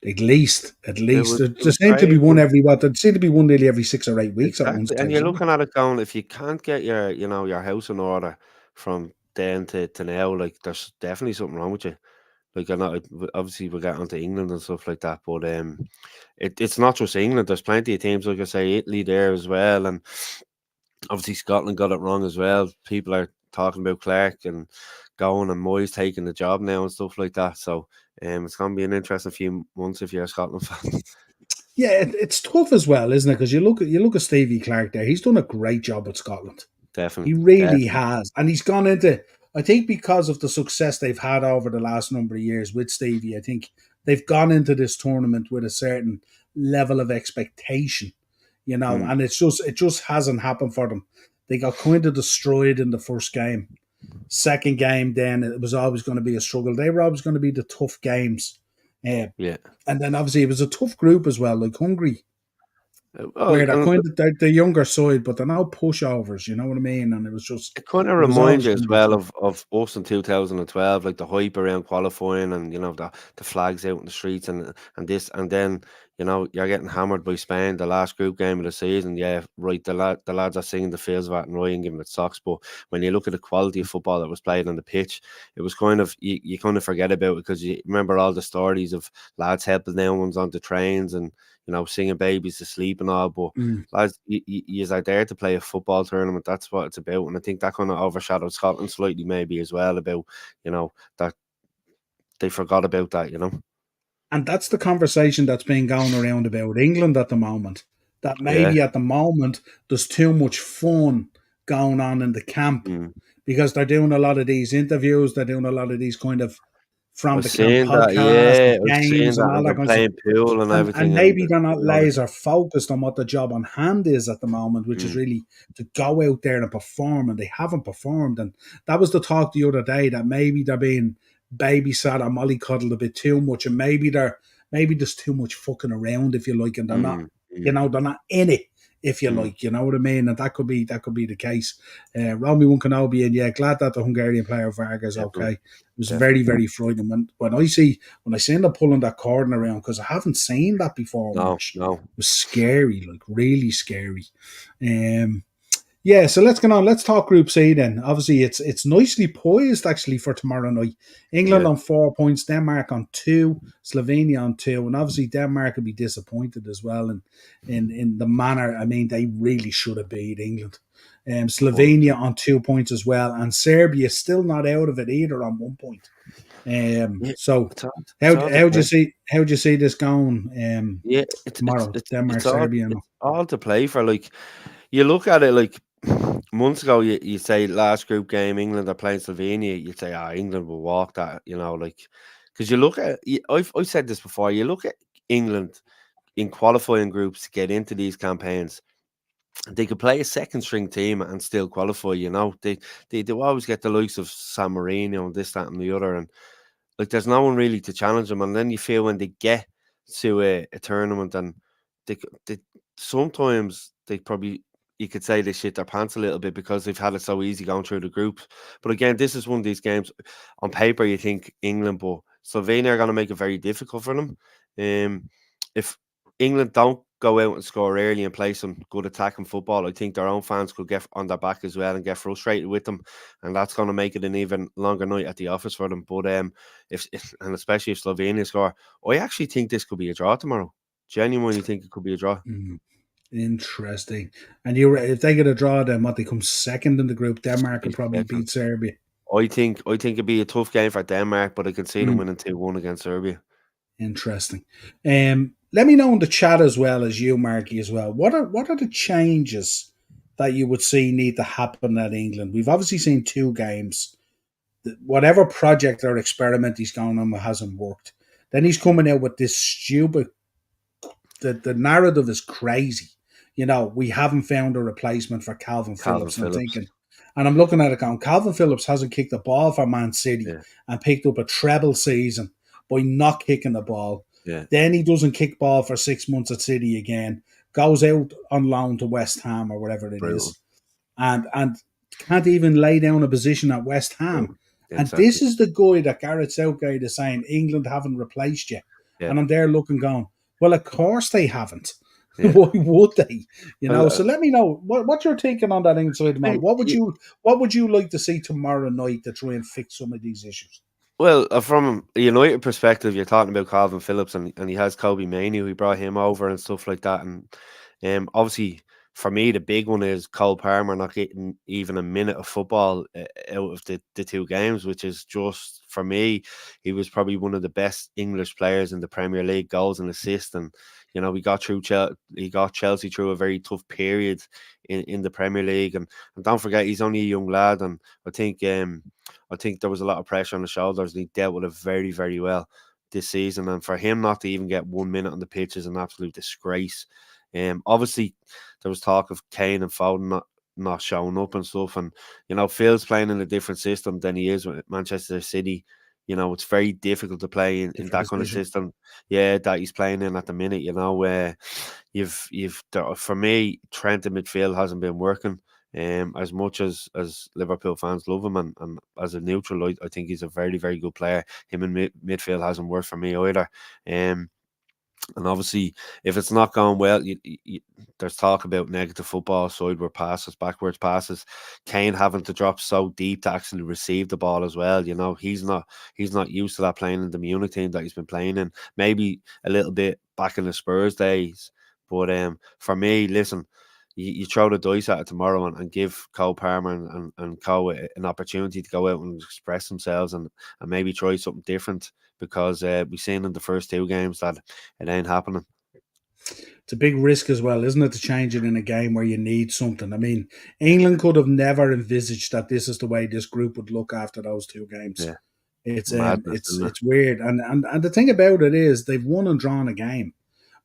at least, at It least. was it There was seem to be crazy. one every what? There seem to be one nearly every 6 or 8 weeks at one Exactly, and stage, you're isn't it? looking at it going, if you can't get your house in order from then to now, like, there's definitely something wrong with you. Like, I know, obviously, we'll get onto England and stuff like that, but it's not just England. There's plenty of teams, like I say, Italy there as well, and obviously Scotland got it wrong as well. People are talking about Clark and going and Moyes taking the job now and stuff like that. So it's going to be an interesting few months if you're a Scotland fan. Yeah, it's tough as well, isn't it? Because you look at Stevie Clark there. He's done a great job at Scotland. He Definitely, really definitely. has, and he's gone into. I think because of the success they've had over the last number of years with Stevie, I think they've gone into this tournament with a certain level of expectation, Mm, and it just hasn't happened for them. They got kind of destroyed in the first game. Second game, then it was always going to be a struggle. They were always going to be the tough games. Uh, yeah. and then obviously it was a tough group as well, like Hungary, Well, where they're and kind of they're the younger side, but they're now pushovers. You know what I mean? And it was just, it kind of it was reminds always you going as to be well tough. of us in 2012, like the hype around qualifying, and the flags out in the streets, and this, and then you're getting hammered by Spain, the last group game of the season. Yeah, right. The lads are singing the fields of Ryan, giving it socks. But when you look at the quality of football that was played on the pitch, it was kind of, you kind of forget about it, because you remember all the stories of lads helping down ones onto trains, and singing babies to sleep and all. But Mm. lads, you are there to play a football tournament. That's what it's about, and I think that kind of overshadowed Scotland slightly, maybe as well, about that they forgot about that. And that's the conversation that's been going around about England at the moment. That Yeah. maybe at the moment there's too much fun going on in the camp Mm. because they're doing a lot of these interviews, they're doing a lot of these kind of I from the was camp saying that, podcasts yeah, and I was saying games and that, all and that they're kind of stuff. playing pool and And everything, and maybe they're not you know, the- laser focused on what the job on hand is at the moment, which is mm, really to go out there and perform, and they haven't performed. And that was the talk the other day that maybe they're being babysat or mollycoddled a bit too much, and maybe there's too much fucking around, if you like, and they're not, mm, mm, they're not in it, if you mm, like, you know what I mean. And that could be the case. Romy Wunkanobi, and yeah, glad that the Hungarian player Vargas okay. definitely, It was very, definitely. very frightening when I seen them pulling that cordon around, because I haven't seen that before No, much. no, It was scary, like really scary. Um, yeah, so let's get on. Let's talk Group C then. Obviously, it's nicely poised actually for tomorrow night. England yeah, on 4 points, Denmark on two, Slovenia on two, and obviously Denmark will be disappointed as well in the manner. I mean, they really should have beat England. Slovenia 100%. on 2 points as well, and Serbia still not out of it either on 1 point. Yeah, So it's all, how it's all how do you depends. see how do you see this going Yeah, tomorrow? Denmark, Serbia, it's all to play for. Like, you look at it, like, months ago, you say last group game, England are playing Slovenia. You'd say, England will walk that, like, because you look at, I've said this before, you look at England in qualifying groups to get into these campaigns. They could play a second string team and still qualify. They always get the likes of San Marino and this, that, and the other, and like, there's no one really to challenge them. And then you feel when they get to a tournament, and they sometimes they probably, you could say, they shit their pants a little bit because they've had it so easy going through the groups. But again, this is one of these games. On paper, you think England, but Slovenia are going to make it very difficult for them. If England don't go out and score early and play some good attacking football, I think their own fans could get on their back as well and get frustrated with them, and that's going to make it an even longer night at the office for them. But if and especially if Slovenia score, I actually think this could be a draw tomorrow. Genuinely think it could be a draw. Mm, interesting. And if they get a draw, then what, they come second in the group? Denmark will Be probably second. beat Serbia. I think it'd be a tough game for Denmark, but I can see them Mm, winning 2-1 against Serbia. interesting. Let me know in the chat as well as you, Marky, as well. What are the changes that you would see need to happen at England? We've obviously seen two games. Whatever project or experiment he's going on with hasn't worked. Then he's coming out with this stupid. The narrative is crazy. we haven't found a replacement for Calvin Calvin Phillips. And Phillips. I'm looking at it going, Calvin Phillips hasn't kicked the ball for Man City Yeah, and picked up a treble season by not kicking the ball. yeah, Then he doesn't kick ball for 6 months at City again, goes out on loan to West Ham or whatever it brutal, is, and can't even lay down a position at West Ham. brutal. And this Exactly. is the guy that Gareth Southgate is saying England haven't replaced you. Yeah, And I'm there looking, going, well, of course they haven't. yeah. Why would they? Well, So let me know what you're thinking on that inside man. I, What would you like to see tomorrow night to try and fix some of these issues? Well, from a United perspective, you're talking about Calvin Phillips, and he has Kobe Mainoo. He brought him over and stuff like that. And obviously, for me, the big one is Cole Palmer not getting even a minute of football out of the two games, which is just, for me, he was probably one of the best English players in the Premier League, goals and assists. And, he got Chelsea through a very tough period in the Premier League. And don't forget, he's only a young lad. And I think there was a lot of pressure on the shoulders, and he dealt with it very, very well this season. And for him not to even get 1 minute on the pitch is an absolute disgrace. Obviously, there was talk of Kane and Foden not showing up and stuff. And, Phil's playing in a different system than he is with Manchester City. It's very difficult to play in Different that kind of decision. system, that he's playing in at the minute, where for me, Trent in midfield hasn't been working. As much as Liverpool fans love him, and as a neutral, I think he's a very, very good player. Him in midfield hasn't worked for me either. And obviously, if it's not going well, there's talk about negative football, sideward passes, backwards passes. Kane having to drop so deep to actually receive the ball as well. He's not used to that, playing in the Munich team that he's been playing in. Maybe a little bit back in the Spurs days, but for me, listen. You throw the dice at it tomorrow and give Cole Palmer and Cole an opportunity to go out and express themselves and maybe try something different, because we've seen in the first two games that it ain't happening. It's a big risk as well, isn't it, to change it in a game where you need something? I mean, England could have never envisaged that this is the way this group would look after those two games. Yeah, It's madness, isn't it? it's weird, and the thing about it is they've won and drawn a game,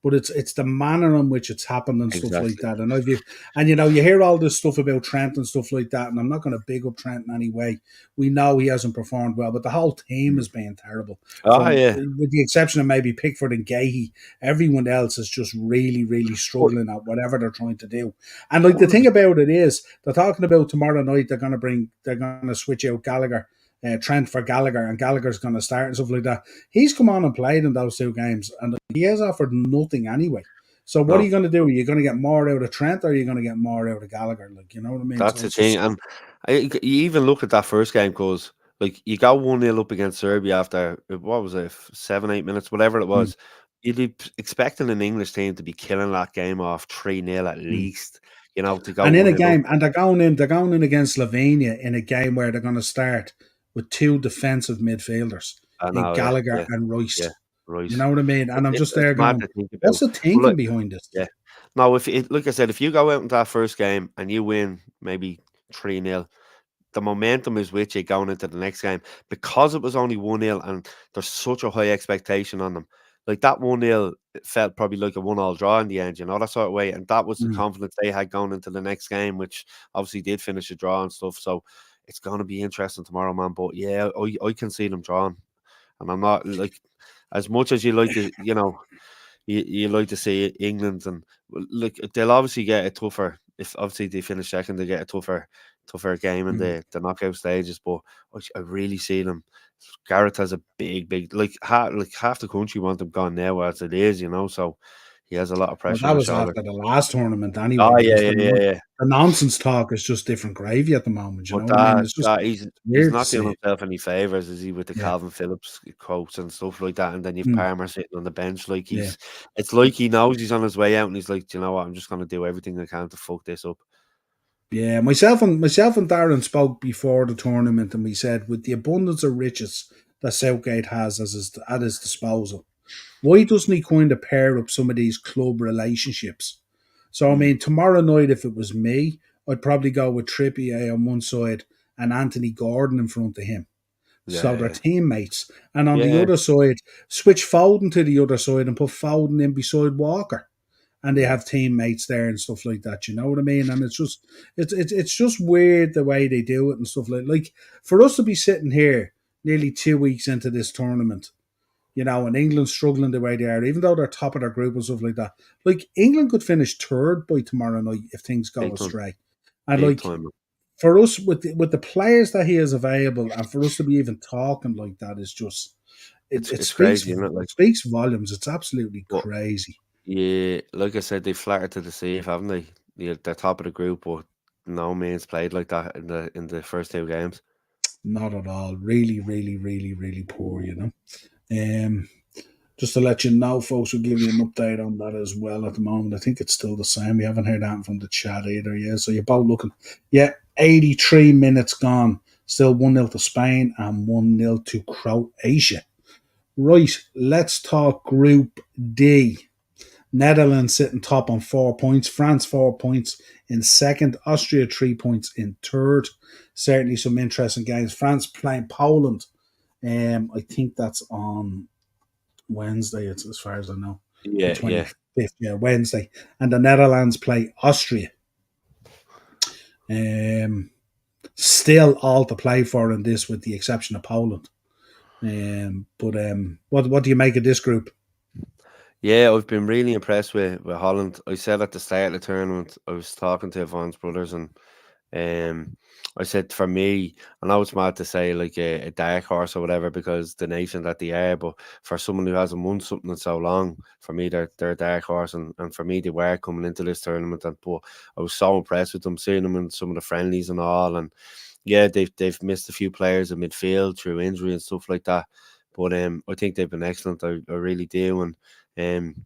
but it's the manner in which it's happened and stuff like Exactly. that. And you hear all this stuff about Trent and stuff like that, and I'm not going to big up Trent in any way. We know he hasn't performed well, but the whole team has been terrible. Oh From yeah. with the exception of maybe Pickford and Gahey, everyone else is just really, really But, struggling at whatever they're trying to do. And like the thing about it is, they're talking about tomorrow night they're going to switch out Gallagher. Trent for Gallagher, and Gallagher's going to start and stuff like that. He's come on and played in those two games, and he has offered nothing anyway. So what are no, you going to do? Are you going to get more out of Trent, or are you going to get more out of Gallagher? Like, you know what I mean? that's So the it's thing. just And you even look at that first game, because like you got 1-0 up against Serbia after, what was it, 7-8 minutes, whatever it mm, was. You'd be expecting an English team to be killing that game off 3-0 at mm. least. To go And in a 1-0 up. game, and they're going in against Slovenia in a game where they're going to start with two defensive midfielders I in know, yeah, Gallagher yeah, and yeah, Royce. right. You know what I mean? And I'm just It's there mad going, to think what's about. the But thinking look, behind this? yeah. No, if it, like I said, if you go out into that first game and you win maybe 3-0, the momentum is with you going into the next game, because it was only 1-0 and there's such a high expectation on them. Like that 1-0, it felt probably like a 1-all draw in the end, that sort of way. And that was the Mm. confidence they had going into the next game, which obviously did finish a draw and stuff. So it's going to be interesting tomorrow, man. But yeah, I can see them drawing. And I'm not like, as much as you like to, you like to see England, and look, they'll obviously get a tougher, if obviously they finish second, they get a tougher game in Mm. the knockout stages. But I really see them. Gareth has a big, like half the country want them gone now as it is, so he has a lot of Well, pressure on that his was shoulders. after the last tournament anyway, Oh yeah, because yeah, yeah, yeah. the nonsense talk is just different gravy at the moment. You But know what I mean? It's just he's weird to not doing see it. himself any favors, is he, with the Yeah. Calvin Phillips quotes and stuff like that? And then you've Mm. Palmer sitting on the bench, like Yeah. it's like he knows he's on his way out, and he's like, "Do you know what? I'm just going to do everything I can to fuck this up." Yeah. Myself and Darren spoke before the tournament, and we said, with the abundance of riches that Southgate has at his disposal, why doesn't he kind of pair up some of these club relationships? So I Mm. mean, tomorrow night, if it was me, I'd probably go with Trippier on one side and Anthony Gordon in front of him. So they're Yeah, teammates. And on the yeah, other side, switch Foden to the other side and put Foden in beside Walker. and they have teammates there and stuff like that. You know what I mean? And it's just weird the way they do it and stuff like for us to be sitting here nearly 2 weeks into this tournament, and England struggling the way they are, even though they're top of their group and stuff like that. Like England could finish third by tomorrow night if things go Big time, astray. And big like time. for us with the players that he has available, and for us to be even talking like that is just it It's speaks crazy, isn't it? Like, speaks volumes. It's absolutely but crazy. yeah, like I said, they flattered to deceive, haven't they? They're top of the group, but no man's played like that in the first two games. Not at all. Really, really, really, really poor. Um, just to let you know, folks, we'll give you an update on that as well at the moment. I think it's still the same. We haven't heard that from the chat either. Yeah, so you're both looking. Yeah, 83 minutes gone. Still 1-0 to Spain and 1-0 to Croatia. Right, let's talk Group D. Netherlands sitting top on 4 points. France 4 points in second. Austria 3 points in third. Certainly some interesting games. France playing Poland. I think that's on Wednesday. It's as far as I know, the Yeah, yeah, 25th. Yeah, Wednesday. And the Netherlands play Austria. Still all to play for in this, with the exception of Poland. But what do you make of this group? yeah. I've been really impressed with Holland. I said at the start of the tournament, I was talking to Vaughn's brothers, and Um, I said for me, I know it's mad to say like a dark horse or whatever because the nation that they are, but for someone who hasn't won something in so long, for me they're a dark horse, and for me they were coming into this tournament, and but I was so impressed with them, seeing them in some of the friendlies and all, and yeah, they've missed a few players in midfield through injury and stuff like that, but I think they've been excellent. I really do, and um,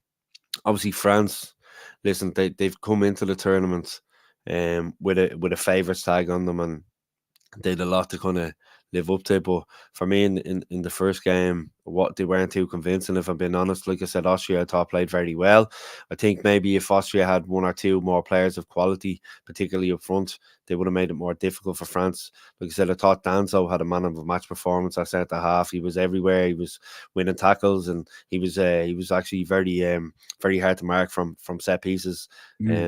obviously France, listen, they've come into the tournament with a favourites tag on them, and they had a lot to kind of live up to. But for me, in the first game, what they weren't too convincing, if I'm being honest. Like I said, Austria I thought played very well. I think maybe if Austria had one or two more players of quality, particularly up front, they would have made it more difficult for France. Like I said, I thought Danzo had a man of the match performance at centre half. He was everywhere. He was winning tackles, and he was actually very hard to mark from set pieces. Mm.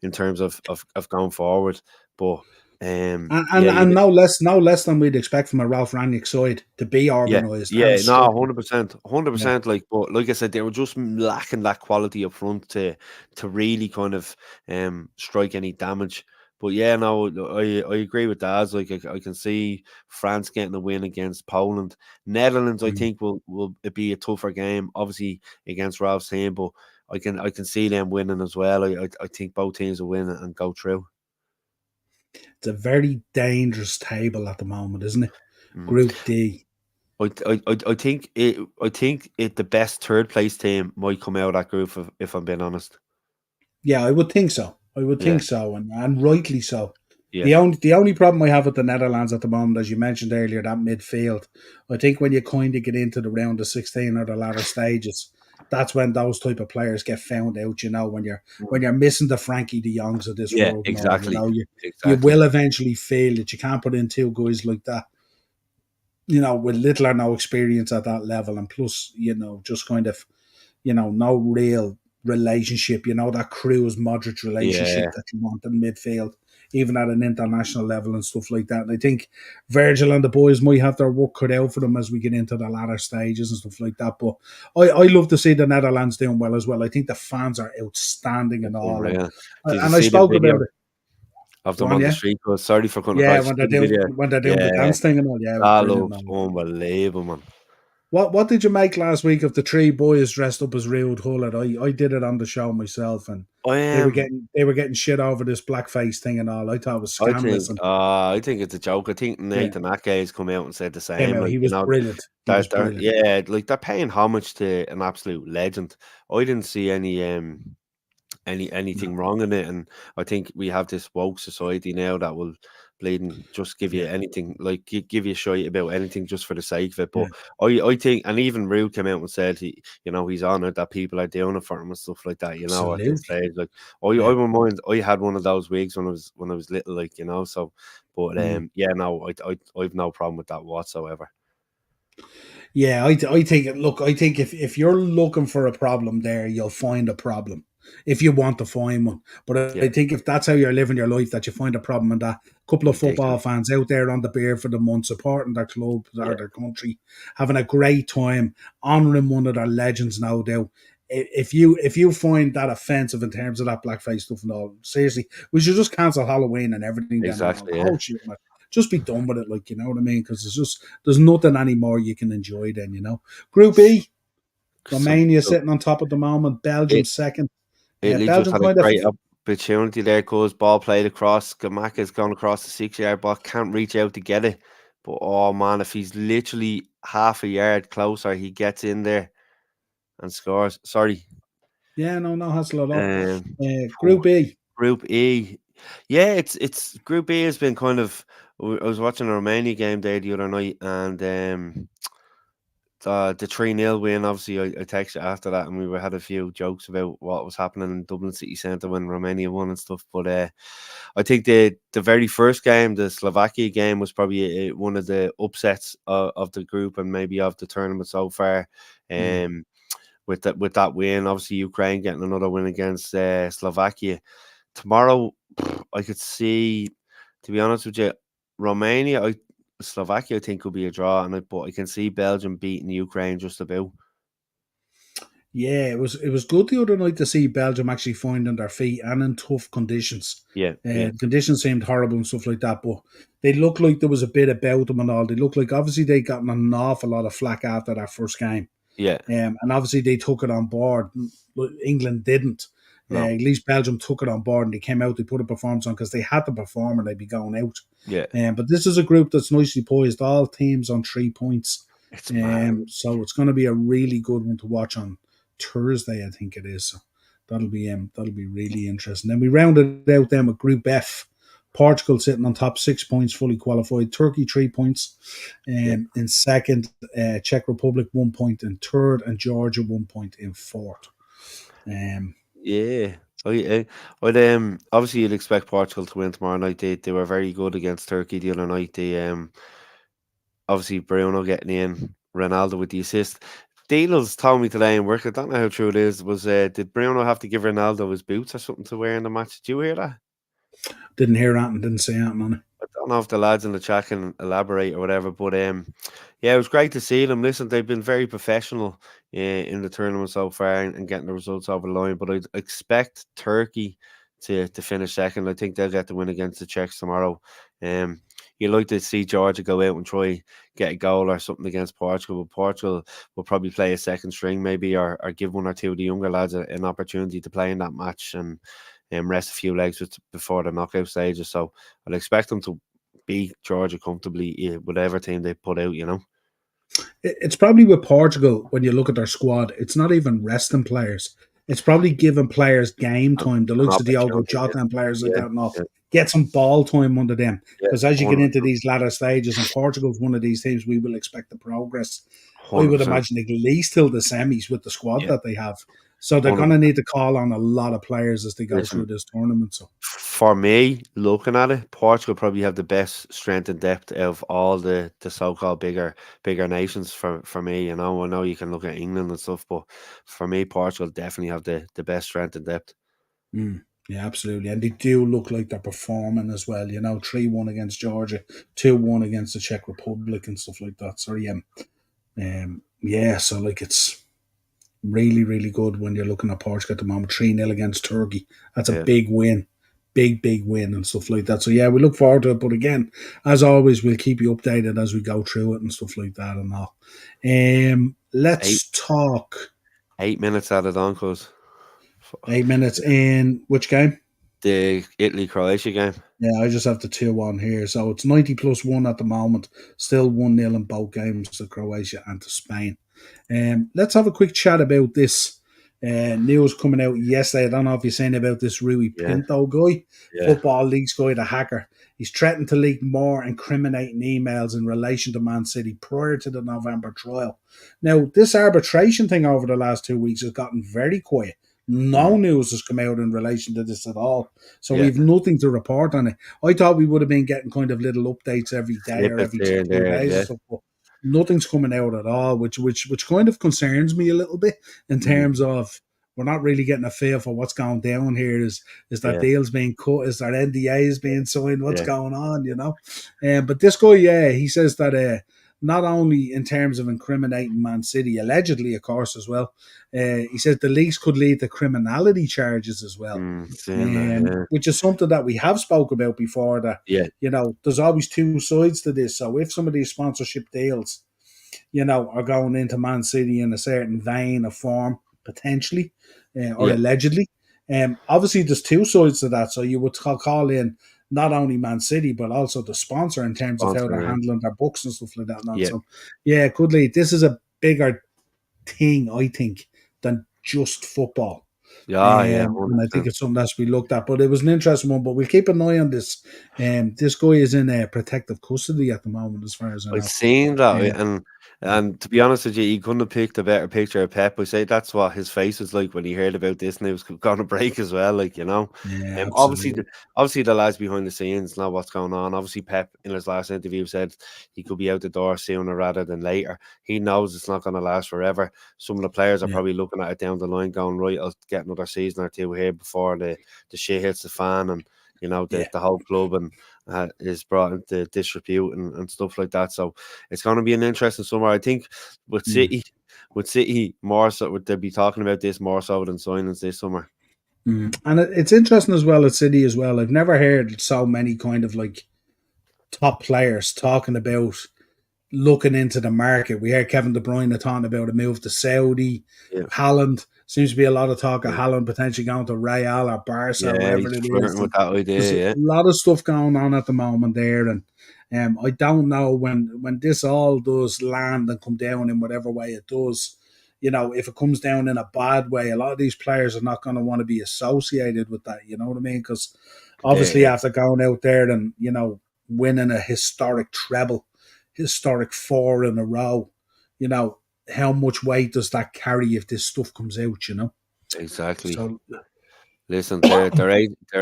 In terms of going forward, but And, and yeah, and no less than we'd expect from a Ralph Rangnick side to be yeah, organised and yeah, no, structured. 100%, Yeah. 100%. Like, but like I said, they were just lacking that quality up front to really kind of strike any damage. But yeah, no, I agree with that. Like I can see France getting a win against Poland. Netherlands, I Mm. think will it be a tougher game, obviously against Ralph's team, but I can see them winning as well. I think both teams will win and go through. It's a very dangerous table at the moment, isn't it? Mm. Group D. I think the best third place team might come out of that group if I'm being honest. Yeah, I would think so. I would Yeah, think so, and rightly so. yeah, The only problem I have with the Netherlands at the moment, as you mentioned earlier, that midfield. I think when you kind of get into the round of 16 or the latter stages, that's when those type of players get found out. When you're missing the Frankie De Jongs of this yeah, world and all. exactly, You exactly. will eventually feel that you can't put in two guys like that. With little or no experience at that level, and plus, just kind of no real relationship, that Cruz Modric relationship Yeah, that you want in midfield, even at an international level and stuff like that. And I think Virgil and the boys might have their work cut out for them as we get into the latter stages and stuff like that. But I love to see the Netherlands doing well as well. I think the fans are outstanding and it's all. And unreal. Did you I see the spoke about video it. of Go them on, on the yeah. street? Oh, sorry for cutting Yeah, across. when You they're see the doing video? when they're doing the Yeah, dance thing and all, yeah, it was that brilliant. looks Man. unbelievable, man. What did you make last week of the three boys dressed up as Rude Hullet? I did it on the show myself, and I they were am. getting shit over this blackface thing and all. I thought it was scandalous, and I think it's a joke. I think yeah, Nathan Ake has come out and said the came same. out. Like He was brilliant. He was they're brilliant. yeah, like they're paying homage to an absolute legend. I didn't see anything No, wrong in it, and I think we have this woke society now that will bleeding just give you yeah, anything, like give you a shit about anything just for the sake of it. yeah, But I think, and even Rude came out and said he's honoured that people are doing it for him and stuff like that. At this absolutely. stage, like I Yeah, wouldn't mind. I had one of those wigs when I was little, like so. But mm. yeah, no, I've no problem with that whatsoever. Yeah. I think. Look, I think if you're looking for a problem there, you'll find a problem. if you want to find one. But Yeah, I think if that's how you're living your life, that you find a problem in that. A couple of football ridiculous. fans out there on the beer for the month, supporting their club or Yeah, their country, having a great time, honouring one of their legends, no doubt. If you find that offensive in terms of that blackface stuff and all, seriously, we should just cancel Halloween and everything then and all exactly. the Yeah. whole shit. Just be done with it, like, you know what I mean? Because there's nothing anymore you can enjoy then, you know. Group E, Romania So sitting on top at the moment, Belgium it, second. Italy just Belgium had a kind of, great opportunity there. Cause ball played across. Gamaka's gone across the 6 yard box. Can't reach out to get it. But oh man, if he's literally half a yard closer, he gets in there and scores. Sorry. yeah, no hassle at all. Um, Group E, Group E. Yeah, it's Group E has been kind of. I was watching a Romania game there the other night, and the 3-0 win. Obviously, I texted you after that, and had a few jokes about what was happening in Dublin City Centre when Romania won and stuff. But I think the very first game, the Slovakia game, was probably one of the upsets of the group and maybe of the tournament so far. mm. Um, with that win, obviously Ukraine getting another win against Slovakia tomorrow. I could see, to be honest with you, Romania, Slovakia, I think could be a draw, but I can see Belgium beating Ukraine just about. Yeah, it was good the other night to see Belgium actually finding their feet and in tough conditions. Yeah, yeah, The conditions seemed horrible and stuff like that, but they looked like there was a bit about them and all. They looked like obviously they got an awful lot of flack after that first game. yeah. And obviously they took it on board. England didn't. No, At least Belgium took it on board and they came out, they put a performance on because they had to perform or they'd be going out. yeah. But this is a group that's nicely poised, all teams on 3 points. It's mad. So it's going to be a really good one to watch on Thursday, I think it is. So that'll be really interesting. Then we rounded out then with Group F. Portugal sitting on top, 6 points, fully qualified. Turkey 3 points, Yeah, in second. Czech Republic 1 point in third, and Georgia 1 point in fourth. Um, yeah. I'd obviously you'd expect Portugal to win tomorrow night. They were very good against Turkey the other night. They obviously Bruno getting in, Ronaldo with the assist. Daniels told me today in work, I don't know how true it is, was did Bruno have to give Ronaldo his boots or something to wear in the match? Did you hear that? didn't hear that and didn't say anything on it. I don't know if the lads in the chat can elaborate or whatever, but yeah, it was great to see them. Listen, they've been very professional in the tournament so far and getting the results over the line. But I expect Turkey to finish second. I think they'll get the win against the Czechs tomorrow. Um, you like to see Georgia go out and try get a goal or something against Portugal, but Portugal will probably play a second string maybe, or give one or two of the younger lads an opportunity to play in that match and rest a few legs before the knockout stages. So I'd expect them to beat Georgia comfortably, whatever team they put out, you know. It's probably with Portugal, when you look at their squad, it's not even resting players. It's probably giving players game An, time. The an looks of Diogo opportunity, Jota and players like yeah, that and all. yeah, Get some ball time under them. yeah, Because as you get into 100%. these latter stages, and Portugal's one of these teams, we will expect the progress. I would 100%. imagine at least till the semis with the squad Yeah, that they have. So they're going to 100%. need to call on a lot of players as they go Listen, through this tournament. So for me, looking at it, Portugal probably have the best strength and depth of all the so-called bigger nations. For me, you know, I know you can look at England and stuff, but for me, Portugal definitely have the best strength and depth. yeah, absolutely. And they do look like they're performing as well. 3-1 against Georgia, 2-1 against the Czech Republic and stuff like that. So yeah, so like it's really, really good when you're looking at Portugal at the moment. 3-0 against Turkey. That's a Yeah, big win. Big win and stuff like that. So yeah, we look forward to it. But again, as always, we'll keep you updated as we go through it and stuff like that and all. eight Let's talk 8 minutes added on, cause 8 minutes in which game? the Italy Croatia game. Yeah, I just have the 2-1 here. So it's 90 plus 1 at the moment. Still 1-0 in both games to Croatia and to Spain. Let's have a quick chat about this news coming out yesterday. I don't know if you're saying about this Rui Yeah, Pinto guy, yeah, Football Leagues guy, the hacker. He's threatened to leak more incriminating emails in relation to Man City prior to the November trial. Now, this arbitration thing over the last 2 weeks has gotten very quiet. mm, No news has come out in relation to this at all. So yeah. we've nothing to report on it. I thought we would have been getting kind of little updates every day or Snippets every here and few there. days or Yeah, stuff, but nothing's coming out at all, which kind of concerns me a little bit in mm, terms of we're not really getting a feel for what's going down here. Is that Yeah, deals being cut? Is that NDAs being signed? What's yeah, going on? But this guy, yeah, he says that not only in terms of incriminating Man City, allegedly, of course, as well. He says the leaks could lead to criminality charges as well, seeing that, yeah, which is something that we have spoke about before. That yeah, there's always two sides to this. So if some of these sponsorship deals are going into Man City in a certain vein of form, potentially, or yeah, allegedly. Obviously, there's two sides to that. So you would call in not only Man City, but also the sponsor in terms of how they're sponsor, handling their books and stuff like that. yeah, So, yeah, it could lead. This is a bigger thing, I think, than just football. yeah, And I think 100%. it's something that's to be looked at. But it was an interesting one. But we'll keep an eye on this. This guy is in protective custody at the moment, as far as I I've know. seen that, Uh, and to be honest with you, he couldn't have picked a better picture of Pep. I say that's what his face was like when he heard about this news going to break as well. Like yeah, obviously, absolutely. the lads behind the scenes know what's going on. Obviously, Pep in his last interview said he could be out the door sooner rather than later. He knows it's not going to last forever. Some of the players are Yeah, probably looking at it down the line, going, right, I'll get another season or two here before the shit hits the fan, and yeah. the whole club and is brought into disrepute and stuff like that. So it's going to be an interesting summer. I think with Mm. City, more so, would they be talking about this more so than signings this summer? And it's interesting as well at City as well. I've never heard so many kind of like top players talking about looking into the market. We heard Kevin De Bruyne talking about a move to Saudi. Yeah, Haaland seems to be a lot of talk of yeah, Haaland potentially going to Real or Barca, yeah. wherever He's it is. flirting with And that there's a idea. Yeah, lot of stuff going on at the moment there, and I don't know when this all does land and come down in whatever way it does. If it comes down in a bad way, a lot of these players are not going to want to be associated with that. You know what I mean? Because obviously, yeah, after going out there and winning a historic treble, historic four in a row, you know, how much weight does that carry if this stuff comes out? exactly. So, Listen, their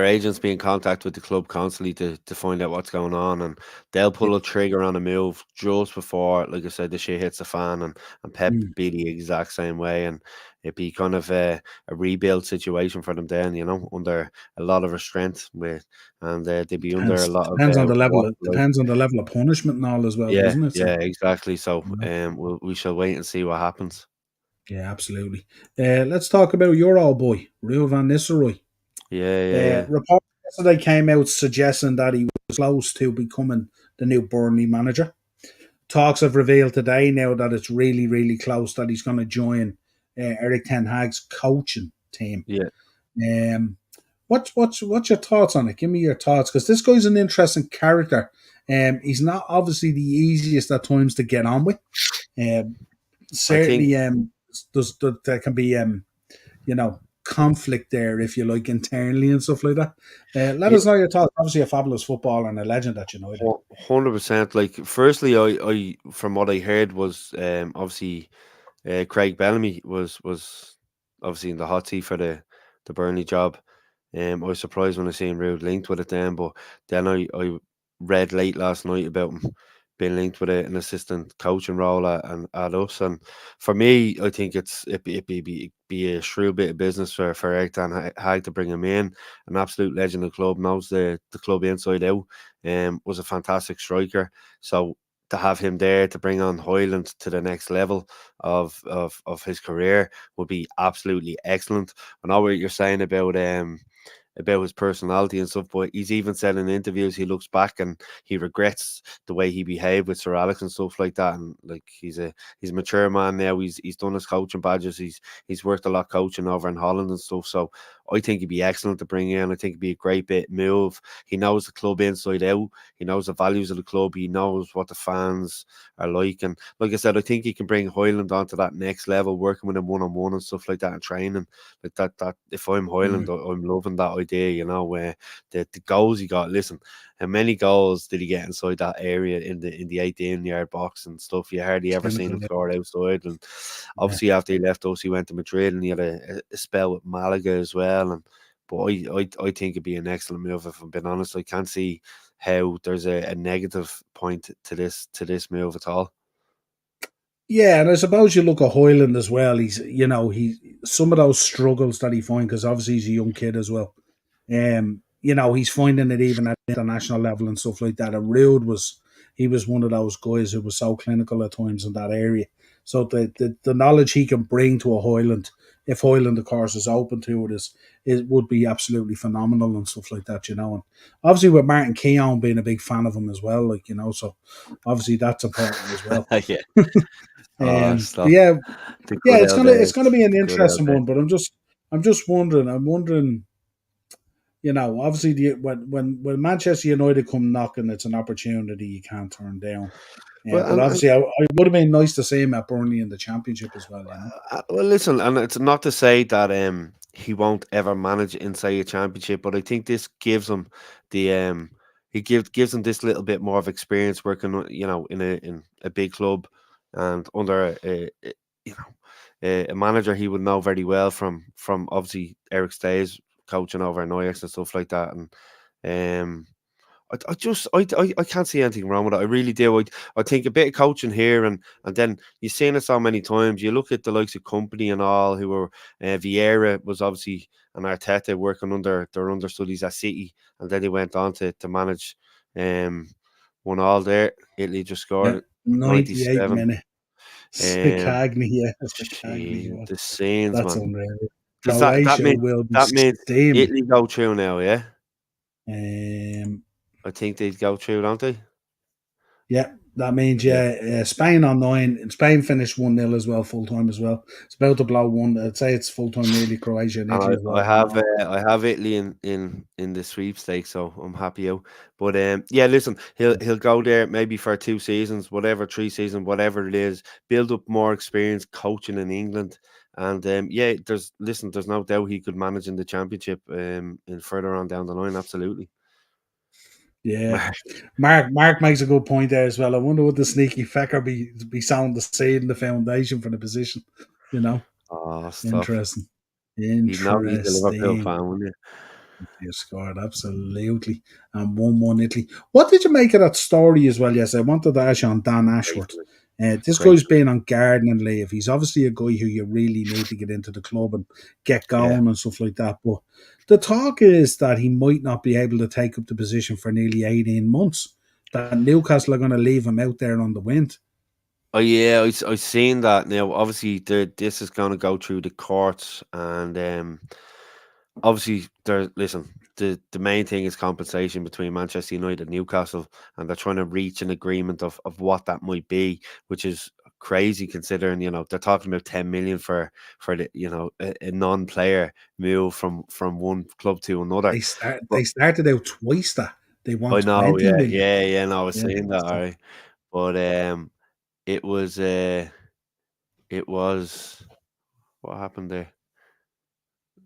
agents be in contact with the club constantly to find out what's going on, and they'll yeah. pull a trigger on a move just before, like I said, the shit hits the fan, and Pep Mm. be the exact same way, and it'd be kind of a rebuild situation for them then, under a lot of restraint and they'd be under a lot of Depends on the level. workload. Depends on the level of punishment and all as well, Yeah, doesn't it? So, yeah, exactly. So, you know, we shall wait and see what happens. yeah, absolutely. Let's talk about your old boy, Rio Van Nistelrooy. Yeah, yeah, yeah, Reports yesterday came out suggesting that he was close to becoming the new Burnley manager. Talks have revealed today now that it's really, really close that he's going to join Eric Ten Hag's coaching team. yeah. Um, what's your thoughts on it? Give me your thoughts, because this guy's an interesting character. He's not obviously the easiest at times to get on with. Um, I think. Certainly, there can be conflict there, if you like, internally and stuff like that. Let Yeah, us know your thoughts. Obviously, a fabulous footballer and a legend at United. 100%. Like, firstly, I from what I heard was obviously Craig Bellamy was obviously in the hot seat for the Burnley job. I was surprised when I seen Rude linked with it then, but then I read late last night about him being linked with an assistant coaching role at us. And for me, I think it'd be a shrewd bit of business for Eric Ten Hag to bring him in. An absolute legend of the club, knows the club inside out. Was a fantastic striker. So to have him there to bring on Hoyland to the next level of his career would be absolutely excellent. I know what you're saying about his personality and stuff, but he's even said in interviews he looks back and he regrets the way he behaved with Sir Alex and stuff like that. And like he's a mature man now. He's done his coaching badges. He's worked a lot coaching over in Holland and stuff. So I think he'd be excellent to bring in. I think it'd be a great bit move. He knows the club inside out. He knows the values of the club. He knows what the fans are like. And like I said, I think he can bring Hoyland onto that next level, working with him one on one and stuff like that, and training like that. If I'm Hoyland, Mm. I'm loving that idea. Where the goals he got. Listen, how many goals did he get inside that area in the 18-yard box and stuff? You hardly ever seen Clinical, him score outside. And yeah. obviously after he left us, he went to Madrid and he had a spell with Malaga as well. And but I think it'd be an excellent move. If I'm being honest, I can't see how there's a negative point to this move at all. Yeah, and I suppose you look at Hoyland as well. He's some of those struggles that he finds, because obviously he's a young kid as well. He's finding it even at international level and stuff like that. And Rude he was one of those guys who was so clinical at times in that area. So the knowledge he can bring to a Highland, if Highland of course is open to it, it would be absolutely phenomenal and stuff like that, And obviously with Martin Keown being a big fan of him as well, so obviously that's important as well. Yeah. But Stop. yeah, The yeah, good it's old gonna it's days. gonna be an The good old interesting days. one. But I'm just wondering. I'm wondering. Obviously, when Manchester United come knocking, it's an opportunity you can't turn down. Well, But obviously, it would have been nice to see him at Burnley in the Championship as well. well, listen, and it's not to say that he won't ever manage inside a championship, but I think this gives him the gives him this little bit more of experience working, in a big club and under a manager he would know very well from obviously Eric Stays coaching over in Ajax and stuff like that, and um. I can't see anything wrong with it. I really do. I think a bit of coaching here, and then you've seen it so many times. You look at the likes of Company and all who were Vieira was obviously and Arteta working under their understudies at City, and then they went on to manage one all there. Italy just Yeah, scored 98 97. minute. Um, Cagney, yeah, it's the Cagney. gee, What? the scenes, That's man. unreal. Does that Croatia mean will be that means steaming. Italy go through now? Yeah, Um, I think they'd go through, don't they? Yeah, that means Yeah. Spain on 9. And Spain finished 1-0 as well, full time as well. It's about to blow one. I'd say it's full time nearly Croatia and Italy And as I well. have Italy in the sweepstakes, so I'm happy out. But yeah, listen, he'll go there maybe for 2 seasons, whatever, 3 seasons, whatever it is, build up more experience coaching in England, and yeah, there's no doubt he could manage in the championship in further on down the line, absolutely. Yeah, Mark makes a good point there as well. I wonder what the sneaky fecker be sound the seed in the foundation for the position. You know, Oh, stop! interesting, You'd know he's a Liverpool interesting. fan, wouldn't you? You scored absolutely, and 1-1 Italy. What did you make of that story as well? Yes, I wanted to ask you on Dan Great, Ashworth. This great, guy's been on gardening leave. He's obviously a guy who you really need to get into the club and get yeah. going and stuff like that. But the talk is that he might not be able to take up the position for nearly 18 months. That Newcastle are going to leave him out there on the wind. Oh yeah, I seen that. Now, obviously, this is going to go through the courts, and obviously, the main thing is compensation between Manchester United and Newcastle, and they're trying to reach an agreement of what that might be, which is crazy considering they're talking about 10 million for the a non-player move from one club to another. But They started out twice that they I want know, 20 yeah, million. yeah, yeah. No, I was Yeah, saying that, all so right, but it was it was what happened there?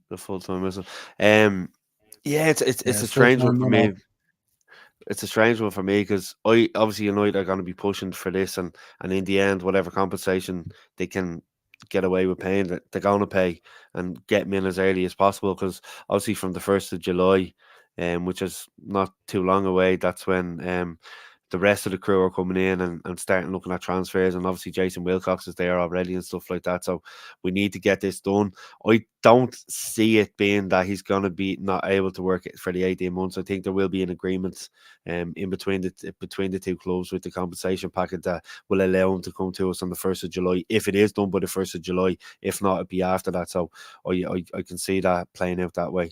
The full time whistle. Yeah, it's yeah, a it's full strange one time for run out. me. It's a strange one for me because I obviously United are going to be pushing for this, and in the end, whatever compensation they can get away with paying, that they're going to pay and get me in as early as possible. Because obviously from the 1st of July, which is not too long away, that's when the rest of the crew are coming in and starting looking at transfers, and obviously Jason Wilcox is there already and stuff like that. So we need to get this done. I don't see it being that he's going to be not able to work it for the 18 months. I think there will be an agreement in between the two clubs with the compensation packet that will allow him to come to us on the 1st of July. If it is done by the 1st of July, if not, it'll be after that. So I can see that playing out that way.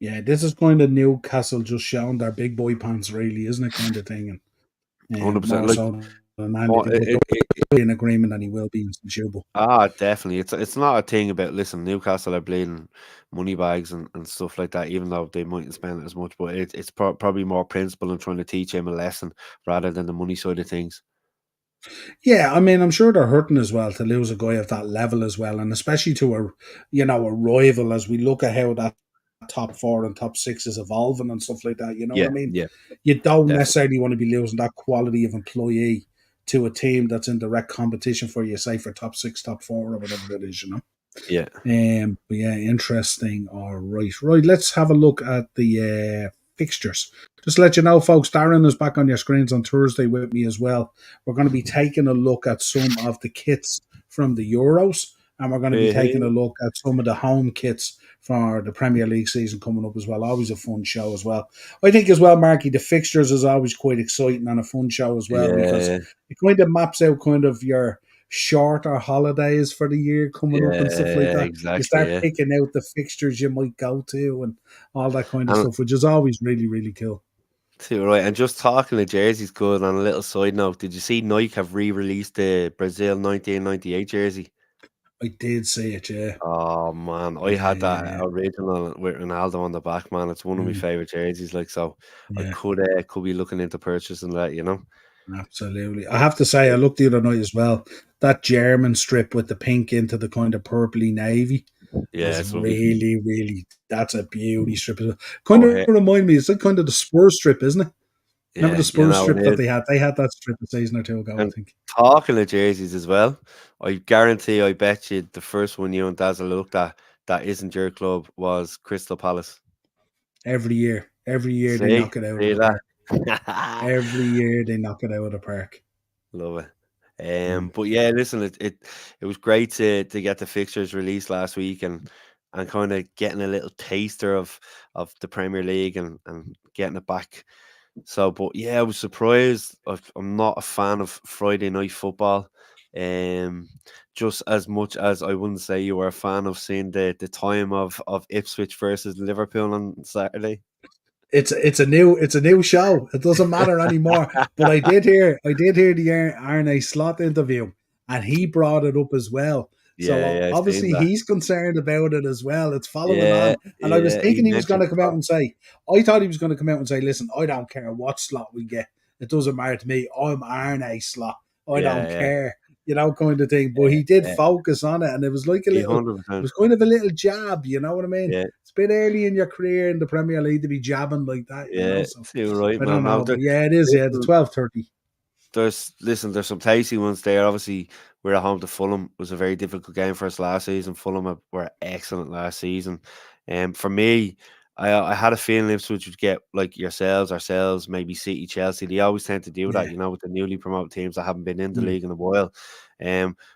Yeah, this is kind of Newcastle just showing their big boy pants, really, isn't it? Kind of thing, and 100%. more Like, so than oh, anything. But there'll be an agreement, and he will be insubstantiable. definitely. It's not a thing about listen, Newcastle are bleeding money bags and stuff like that, even though they mightn't spend as much, but it's probably more principle and trying to teach him a lesson rather than the money side of things. Yeah, I mean, I'm sure they're hurting as well to lose a guy of that level as well, and especially to a rival as we look at how that top four and top six is evolving and stuff like that. You know what Yeah, I mean? yeah, You don't definitely. necessarily want to be losing that quality of employee to a team that's in direct competition for you, say for top six, top four, or whatever it is. Yeah. But yeah, interesting. All right, right. Let's have a look at the fixtures. Just to let you know, folks, Darren is back on your screens on Thursday with me as well. We're going to be taking a look at some of the kits from the Euros, and we're going to be taking a Hey, look at some of the home kits for the Premier League season coming up as well. Always a fun show as well. I think as well, Marky, the fixtures is always quite exciting and a fun show as well because yeah, it kind of maps out kind of your shorter holidays for the year coming up and stuff like yeah, that. You exactly, start yeah. picking out the fixtures you might go to and all that kind of And stuff, which is always really, really cool. too right, and just talking to jerseys good, on a little side note, did you see Nike have re-released the Brazil 1998 jersey? I did see it, yeah. Oh, man, I Yeah, had yeah, that yeah. original with Ronaldo on the back, man. It's one of my Mm, favorite jerseys, like, so I yeah. could be looking into purchasing that, you know? Absolutely. I have to say, I looked the other night as well. That German strip with the pink into the kind of purpley navy Yeah, was it's lovely. really, really, that's a beauty strip. Kind Oh, of hey, remind me, it's like kind of the Spurs strip, isn't it? Remember yeah, the you Spurs know, strip it that is. they had? They had that strip a season or two ago, I And think. talking of jerseys as well, I guarantee, I bet you the first one you and Dazzle looked at that isn't your club was Crystal Palace. Every year they See? knock it out of See the that? park. Every year they knock it out of the park. Love it. Mm, But yeah, listen, it was great to get the fixtures released last week and kind of getting a little taster of the Premier League and getting it back. So, but yeah, I was surprised. I'm not a fan of Friday night football. Um, just as much as I wouldn't say you were a fan of seeing the time of Ipswich versus Liverpool on Saturday. it's a new show. It doesn't matter anymore. But I did hear the Arne Slot interview, and he brought it up as well. So Yeah, yeah, I seen obviously that. he's concerned about it as well. It's following Yeah, on, and I was yeah, he thinking he was going mentioned to come out that. and say, I thought he was going to come out and say, listen, I don't care what slot we get. It doesn't matter to me. I'm Arne Slot. I Yeah, don't yeah, care. Kind of thing. But he did yeah, focus on it, and it was like a he little, it 100%. was kind of a little jab. You know what I mean? Yeah, It's a bit early in your career in the Premier League to be jabbing like that, you know. yeah, So too right, I don't man. Now, know, but yeah, it is. Yeah, the listen, 12:30. there's some tasty ones there. Obviously, we're at home to Fulham. It was a very difficult game for us last season. Were excellent last season. For me, I had a feeling Ipswich would get like yourselves, ourselves, maybe City, Chelsea. They always tend to do that, Yeah, with the newly promoted teams that haven't been in the mm, league in a while.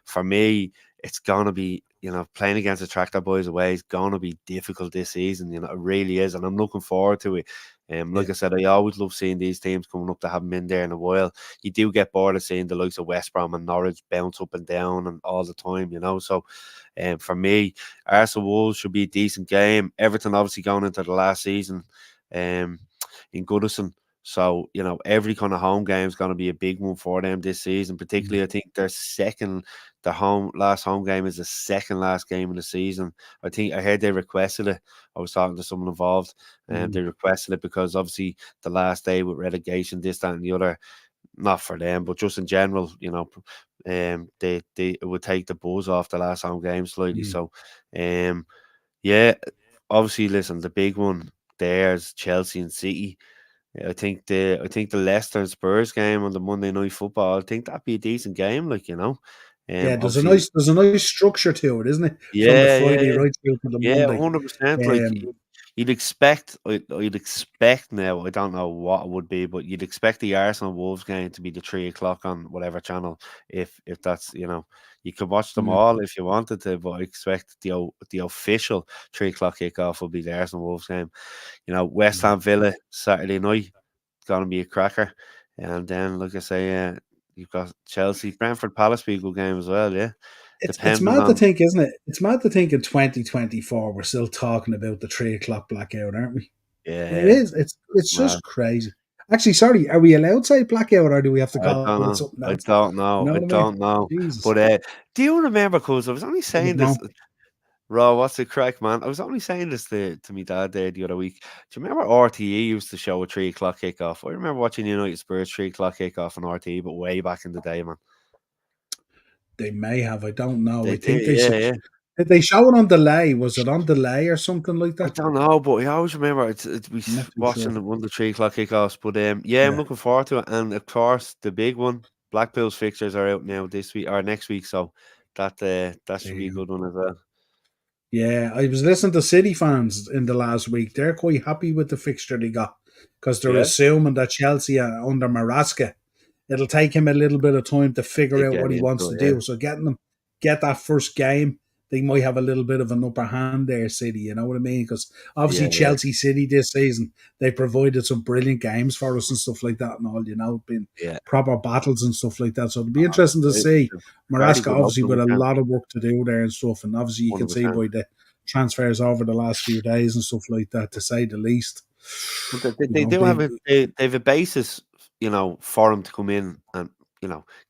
For me, it's gonna be, playing against the Tractor Boys away is gonna be difficult this season. It really is, and I'm looking forward to it. yeah, Like I said, I always love seeing these teams coming up that haven't been there in a while. You do get bored of seeing the likes of West Brom and Norwich bounce up and down and all the time. So, for me, Arsenal Wolves should be a decent game. Everton obviously going into the last season, um, in Goodison. So, every kind of home game is going to be a big one for them this season. mm, Particularly, I think their last home game is the second last game of the season. I heard they requested it. I was talking to someone involved, and mm, they requested it because obviously the last day with relegation, this, that, and the other, not for them, but just in general, they it would take the buzz off the last home game slightly. mm. So, um, yeah, obviously, listen, the big one there's Chelsea and City. I think the Leicester and Spurs game on the Monday Night Football. I think that'd be a decent game, Yeah, Obviously, there's a nice structure to it, isn't it? From the yeah, yeah, Friday yeah. right through to the Yeah, Monday. 100%. Like Um, you'd expect now. I don't know what it would be, but you'd expect the Arsenal Wolves game to be the 3 o'clock on whatever channel. If that's you could watch them mm, all if you wanted to, but I expect the official 3 o'clock kickoff will be the Arsenal Wolves game. West mm. Ham Villa Saturday night. It's gonna be a cracker, and then like I say, you've got Chelsea Brentford Palace be a good game as well. Yeah, It's depending mad to on think, isn't it? It's mad to think in 2024 we're still talking about the 3 o'clock blackout, aren't we? yeah, It yeah. is. It's Mad. just crazy. Actually, sorry, are we allowed to say blackout or do we have to I call don't it know. something I else? don't You know. know I what I mean? don't know. Jesus. But do you remember? Cause I was only I saying don't this. know. Raw, what's the crack, man? I was only saying this to my dad there the other week. Do you remember RTE used to show a 3 o'clock kickoff? I remember watching United Spurs 3 o'clock kickoff on RTE, but way back in the day, man. They may have. I don't know. They I think did, they yeah, should. yeah. Did they show it on delay? Was it on delay or something like I that? don't know, but I always remember we I'm not too watching sure. one of the 3 o'clock kickoffs. But yeah, I'm Yeah. looking forward to it. And of course, the big one, Blackpool's fixtures are out now this week or next week, so that There should be a you go. good one as well. Yeah, I was listening to City fans in the last week. They're quite happy with the fixture they got because they're Yeah, assuming that Chelsea are under Maraska, it'll take him a little bit of time to to figure out get what he wants into to it. Yeah. do. So get that first game they might have a little bit of an upper hand there, City. You know what I mean? Because Yeah, obviously yeah, Chelsea City this season, they provided some brilliant games for us and stuff like that and all, been yeah. proper battles and stuff like that. So it'll be interesting to It's see. a very Marasca good obviously opening with a weekend, lot of work to do there and stuff. And obviously you can see 100%. by the transfers over the last few days and stuff like that, to say the least. But they do They have they have a basis, for them to come in and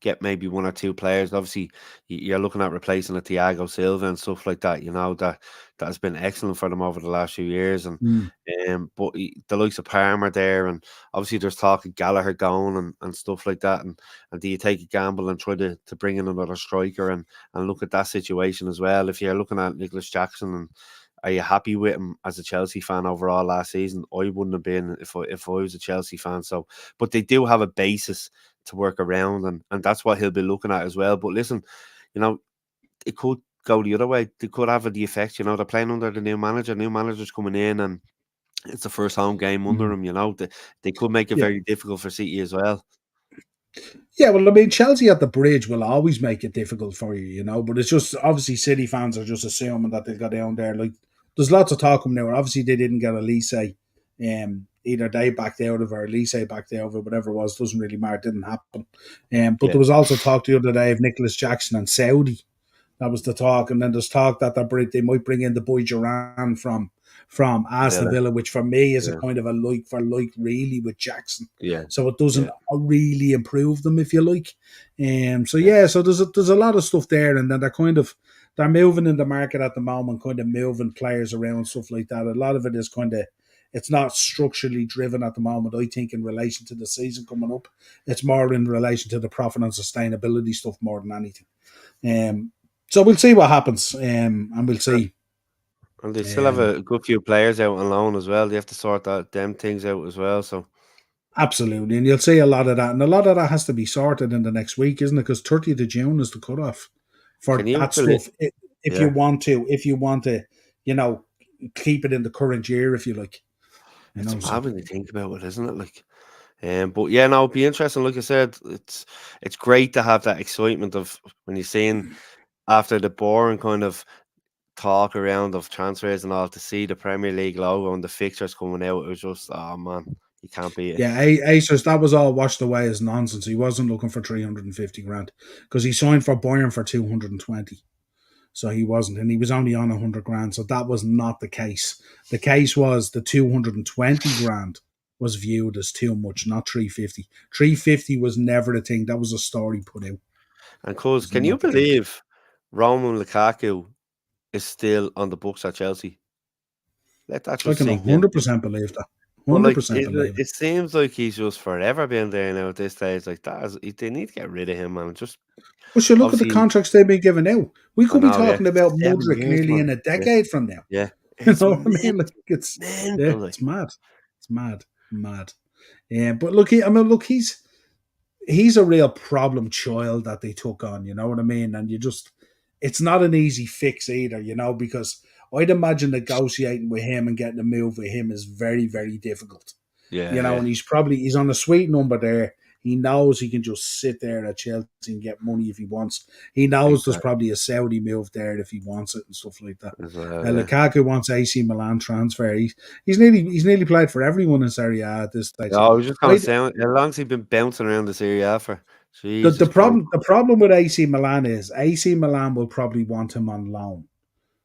get maybe one or two players. Obviously, you're looking at replacing a Thiago Silva and stuff like that. That has been excellent for them over the last few years. And mm, but the likes of Palmer there, and obviously there's talk of Gallagher going and stuff like that. And do you take a gamble and try to bring in another striker and look at that situation as well? If you're looking at Nicholas Jackson, and are you happy with him as a Chelsea fan overall last season? I wouldn't have been if I was a Chelsea fan. So, but they do have a basis to work around, and that's what he'll be looking at as well. But listen, you know, it could go the other way. They could have the effect. They're playing under the new manager. New manager's coming in, and it's the first home game under mm. him. They could make it Yeah. very difficult for City as well. Yeah, well, I mean, Chelsea at the bridge will always make it difficult for you, but it's just obviously City fans are just assuming that they'll go down there. Like, there's lots of talk from there. Obviously, they didn't get Elise. Either they backed out of it or Elise backed out of it, whatever it was, doesn't really matter. It didn't happen. But Yeah, there was also talk the other day of Nicholas Jackson and Saudi. That was the talk, and then there's talk that they might bring in the boy Duran from Aston Villa. Villa, which for me is a Yeah, kind of a like for like really with Jackson. yeah, So it doesn't yeah, really improve them, if you like. So yeah. yeah, so there's a lot of stuff there, and then they're moving in the market at the moment, kind of moving players around, stuff like that. A lot of it is kind of, it's not structurally driven at the moment. I think in relation to the season coming up, it's more in relation to the profit and sustainability stuff more than anything. Um, so we'll see what happens, and we'll see. And they still have Um, a good few players out on loan as well. They have to sort them things out as well. So Absolutely, and you'll see a lot of that, and a lot of that has to be sorted in the next week, isn't it? Because 30th of June is the cutoff can for you that believe? stuff. Yeah, If you want to, you know, keep it in the current year, if you like, it's So mad when you think about it, isn't it? Like, but yeah, no, it'll be interesting. Like I said, it's great to have that excitement of when you're seeing after the boring kind of talk around of transfers and all to see the Premier League logo and the fixtures coming out. It was just, oh man, you can't beat it. yeah, Acers, that was all washed away as nonsense. He wasn't looking for 350 grand because he signed for Bayern for 220. So he wasn't, and he was only on 100 grand. So that was not the case. The case was the 220 grand was viewed as too much, not 350. 350 was never a thing. That was a story put out. It And cause, was can you not the case. believe Roman Lukaku is still on the books at Chelsea? Let that I just can sink in. 100% believe that. But like, 100% believe it. it seems like he's just forever been there now at this stage. Like that, they need to get rid of him, man. Just But sure, look at the obviously, contracts they've been given out. We I could be know, yeah, talking about 7 Mudrick years, nearly man. in a Yeah, decade from now. yeah, You it's know what I mental, mean? Like mental. Like, it's mad. It's mad. Mad. Yeah, but look, he's a real problem child that they took on, you know what I mean? And it's not an easy fix either, because I'd imagine negotiating with him and getting a move with him is very, very difficult. yeah, yeah, And he's on a sweet number there. He knows he can just sit there at Chelsea and get money if he wants. He knows there's exactly. probably a Saudi move there if he wants it and stuff like that. As well, yeah. Lukaku wants AC Milan transfer. He's nearly played for everyone in Serie A at this stage. Yeah, I was just gonna I, say, how long's he been bouncing around this area for? the Jesus Christ. the problem with AC Milan is AC Milan will probably want him on loan,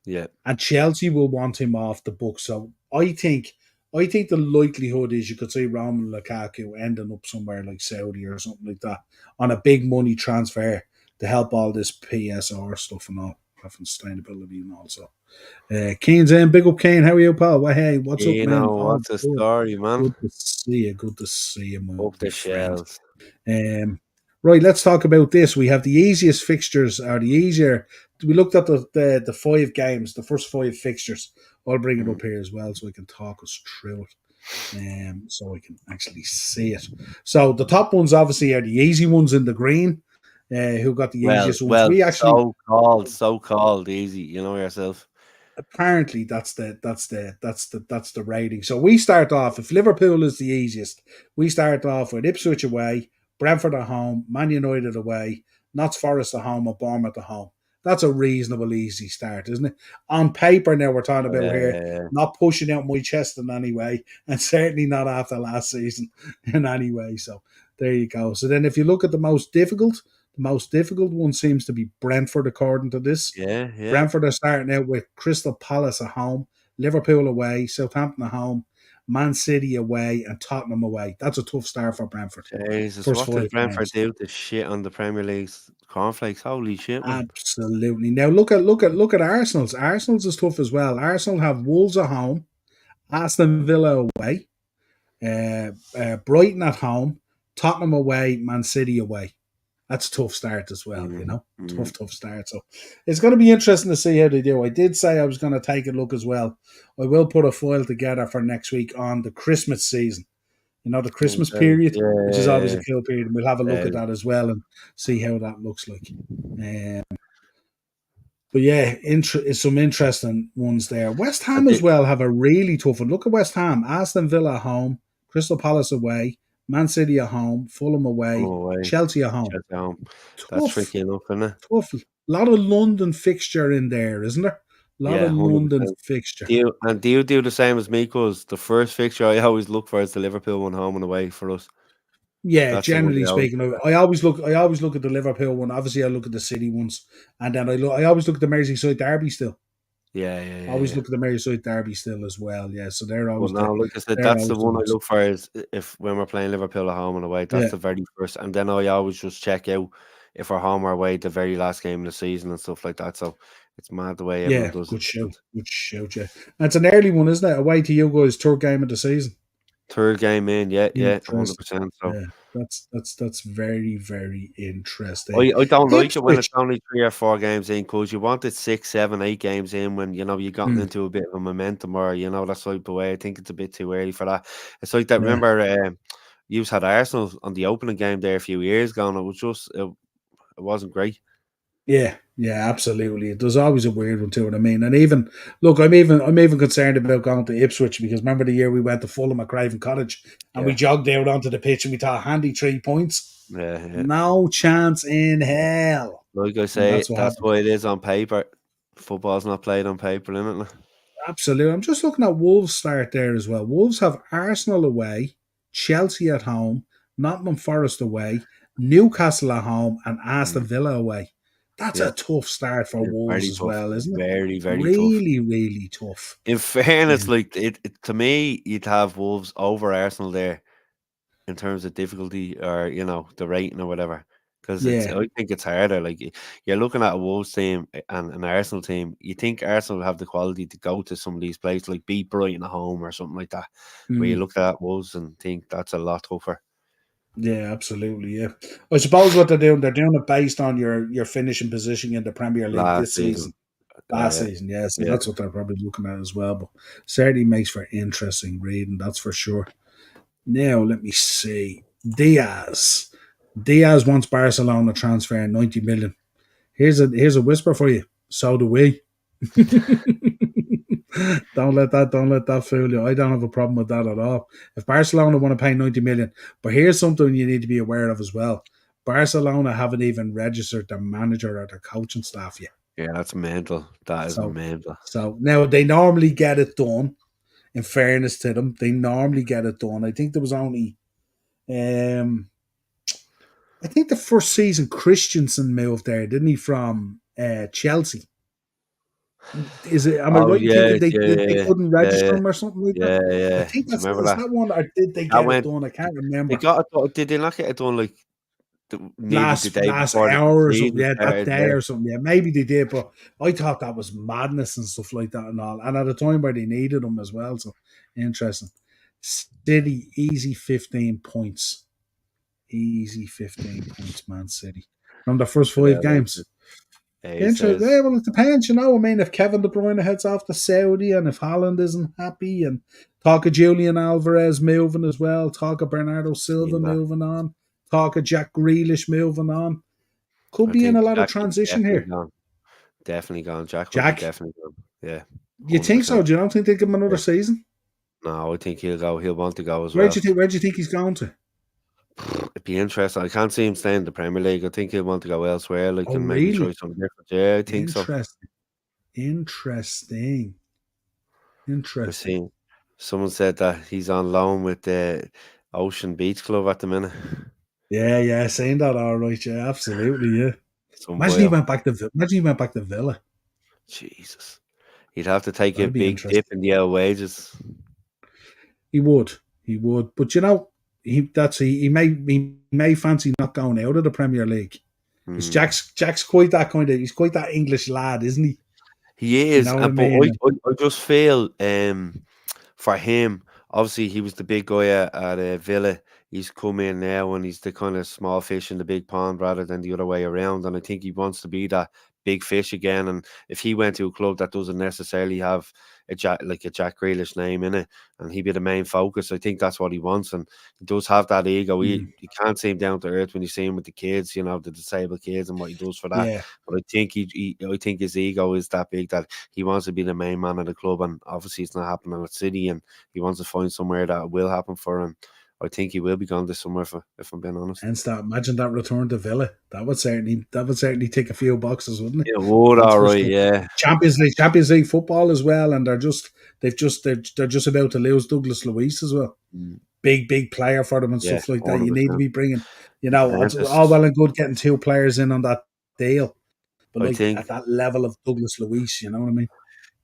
Yeah, and Chelsea will want him off the book. So I think the likelihood is you could see Roman Lukaku ending up somewhere like Saudi or something like that on a big money transfer to help all this PSR stuff and all, and sustainability and all. So, Kane's in, big up Kane. How are you, pal? Well, hey, what's up, man? Oh, what's the good. story, man? Good to see you. Good to see you, my Up the friend. shells. Um, right, let's talk about this. We have the easiest fixtures, or the easier. We looked at the 5 games, the first 5 fixtures. I'll bring it up Mm. here as well so I can talk us through it. So I can actually see it. So the top ones obviously are the easy ones in the green. Who got the Well, easiest ones? We actually so called easy. You know yourself. apparently that's the rating. So we start off, if Liverpool is the easiest, we start off with Ipswich away, Brentford at home, Man United away, Notts Forest at home, or Bournemouth at home. That's a reasonable, easy start, isn't it? On paper, now we're talking about here, Yeah, not pushing out my chest in any way, and certainly not after last season in any way. So there you go. So then, if you look at the most difficult one seems to be Brentford, according to this. yeah, yeah. Brentford are starting out with Crystal Palace at home, Liverpool away, Southampton at home, Man City away, and Tottenham away. That's a tough start for Brentford. Jesus, First what did five Brentford games. do to shit on the Premier League's cornflakes? Holy shit, man. Absolutely. Now look at Arsenal's. Arsenal's is tough as well. Arsenal have Wolves at home, Aston Villa away, Brighton at home, Tottenham away, Man City away. That's a tough start as well, you Mm, know. mm. Tough start. So it's going to be interesting to see how they do. I did say I was going to take a look as well. I will put a file together for next week on the Christmas season. You know, the Christmas Okay. period, Yeah, which is always a yeah, cool period. And we'll have a look yeah. at that as well and see how that looks like. But yeah, some interesting ones there. West I Ham as did. well have a really tough one. Look at West Ham: Aston Villa at home, Crystal Palace away, Man City at home, Fulham Pull 'em away, away. Chelsea at home. Chelsea home. That's Tough, tricky enough, isn't it? tough. A lot of London fixture in there, isn't there? A lot Yeah, of London 100%. fixture. Do you do the same as me? Cause the first fixture I always look for is the Liverpool one, home and away for us. Yeah, That's the one generally I always speaking, look at. I always look. I always look at the Liverpool one. Obviously, I look at the City ones, and then I always look at the Merseyside derby still. Yeah, yeah, I yeah, always yeah. look at the Merseyside derby still as well. Yeah, so But no, like I said, they're that's the always the one I ones. look for is if when we're playing Liverpool at home and away, that's Yeah, the very first. And then I always just check out if we're home or away the very last game of the season and stuff like that. So it's mad the way everyone yeah, does it good show, different. good show, yeah. And it's an early one, isn't it? Away to you guys, third game of the season. Third game in, yeah, yeah, Interesting. 100%. So Yeah, that's very very interesting. I don't like it when it's Ipswich. only 3 or 4 games in because you want it 6, 7, 8 games in when you gotten Mm, into a bit of a momentum or that type of way. I think it's a bit too early for that. It's like that. yeah. Remember, you had Arsenal on the opening game there a few years ago, and it was just it wasn't great. Yeah, yeah, absolutely. There's always a weird one to it. I mean, and even look, I'm even concerned about going to Ipswich because remember the year we went to Fulham at Craven Cottage and we Yeah, jogged out onto the pitch and we thought handy 3 points. yeah, yeah. No chance in hell. Like I And say, that's what that's happened. why it is on paper. Football's not played on paper, isn't it? Absolutely. I'm just looking at Wolves start there as well. Wolves have Arsenal away, Chelsea at home, Nottingham Forest away, Newcastle at home, and Aston Mm. Villa away. That's Yeah, a tough start for it's Wolves very as tough. well, isn't it? Very, very tough. Really, really tough. In fairness, And like to me, you'd have Wolves over Arsenal there in terms of difficulty or the rating or whatever. Because yeah, I think it's harder. Like you're looking at a Wolves team and an Arsenal team. You think Arsenal have the quality to go to some of these places, like beat Brighton at home or something like that. Where you mm, look at Wolves and think that's a lot tougher. yeah, absolutely. Yeah. I suppose what they're doing it based on your finishing position in the Premier League Last this season, season. Last season, yeah. So yeah, that's what they're probably looking at as well. But certainly makes for interesting reading, that's for sure. Now, let me see. Diaz. Diaz wants Barcelona transfer 90 million. Here's a whisper for you. So do we. don't let that fool you. I don't have a problem with that at all. If Barcelona want to pay 90 million, but here's something you need to be aware of as well. Barcelona haven't even registered their manager or their coaching staff yet. yeah. That's mental. That is So mental. so now they normally get it done. In fairness to them, they normally get it done. I think there was only um I think the first season Christensen moved there, didn't he, from Chelsea? Is it? Am I Oh right in thinking yes, they yeah, they yeah, couldn't yeah, register yeah, him or something like that? yeah, I yeah. think Do you that's remember is that? that one, or did they That get it went. done? I can't They remember. got it. Did they not get it done like nearly the Last day last before the hour or something, season yeah, that started? day Yeah, or something, yeah, maybe they did, but I thought that was madness and stuff like that and all, and at a time where they needed them as well. So interesting. City easy 15 points, easy 15 points, Man City from the first for five that games. like he Interesting. says. Yeah, well, it depends, you know. I mean, if Kevin De Bruyne heads off to Saudi and if Holland isn't happy, and talk of Julian Alvarez moving as well, talk of Bernardo Silva Seen that. moving on, talk of Jack Grealish moving on, could I be in think a lot of Jack will be transition definitely here. gone. Definitely gone. Jack will be Jack, definitely gone. Yeah, you hundred think so? percent. Do you don't think they give him another Yeah. season? No, I think he'll go. He'll want to go as Where do well. you think? Where do you think he's going to? It'd be interesting. I can't see him staying in the Premier League. I think he'll want to go elsewhere, like, Oh, and maybe try really? something different. Yeah, I think so. Interesting. Interesting. I've Interesting. seen someone said that he's on loan with the Ocean Beach Club at the minute. Yeah, yeah, saying that all right. Yeah, absolutely. Yeah. Some Imagine he boyo. went back to Imagine he went back to Villa. Jesus. He'd have to take a That'd be big dip interesting. in the old wages. He would. He would. But he may fancy not going out of the Premier League. Because Hmm. Jack's quite that kind of he's quite that English lad, isn't he? He You is, know what I but mean? I just feel for him, obviously he was the big guy at Villa. He's come in now and he's the kind of small fish in the big pond rather than the other way around. And I think he wants to be that big fish again. And if he went to a club that doesn't necessarily have a Jack Grealish name in it, and he be the main focus, I think that's what he wants. And he does have that ego. Mm, You can't see him down to earth when you see him with the kids, the disabled kids and what he does for that. yeah. But I think his ego is that big that he wants to be the main man of the club, and obviously it's not happening at City, and he wants to find somewhere that will happen for him. I think he will be gone this summer, if I'm being honest. Hence that imagine that return to Villa. That would certainly tick a few boxes, wouldn't it? It would, That's all for right, sure. yeah. Champions League football as well, and they're just about to lose Douglas Luiz as well. Mm, Big player for them and yeah, stuff like that. You need to 100%. be bringing, it's all Juventus, well and good getting two players in on that deal, but I like think. at that level of Douglas Luiz, you know what I mean?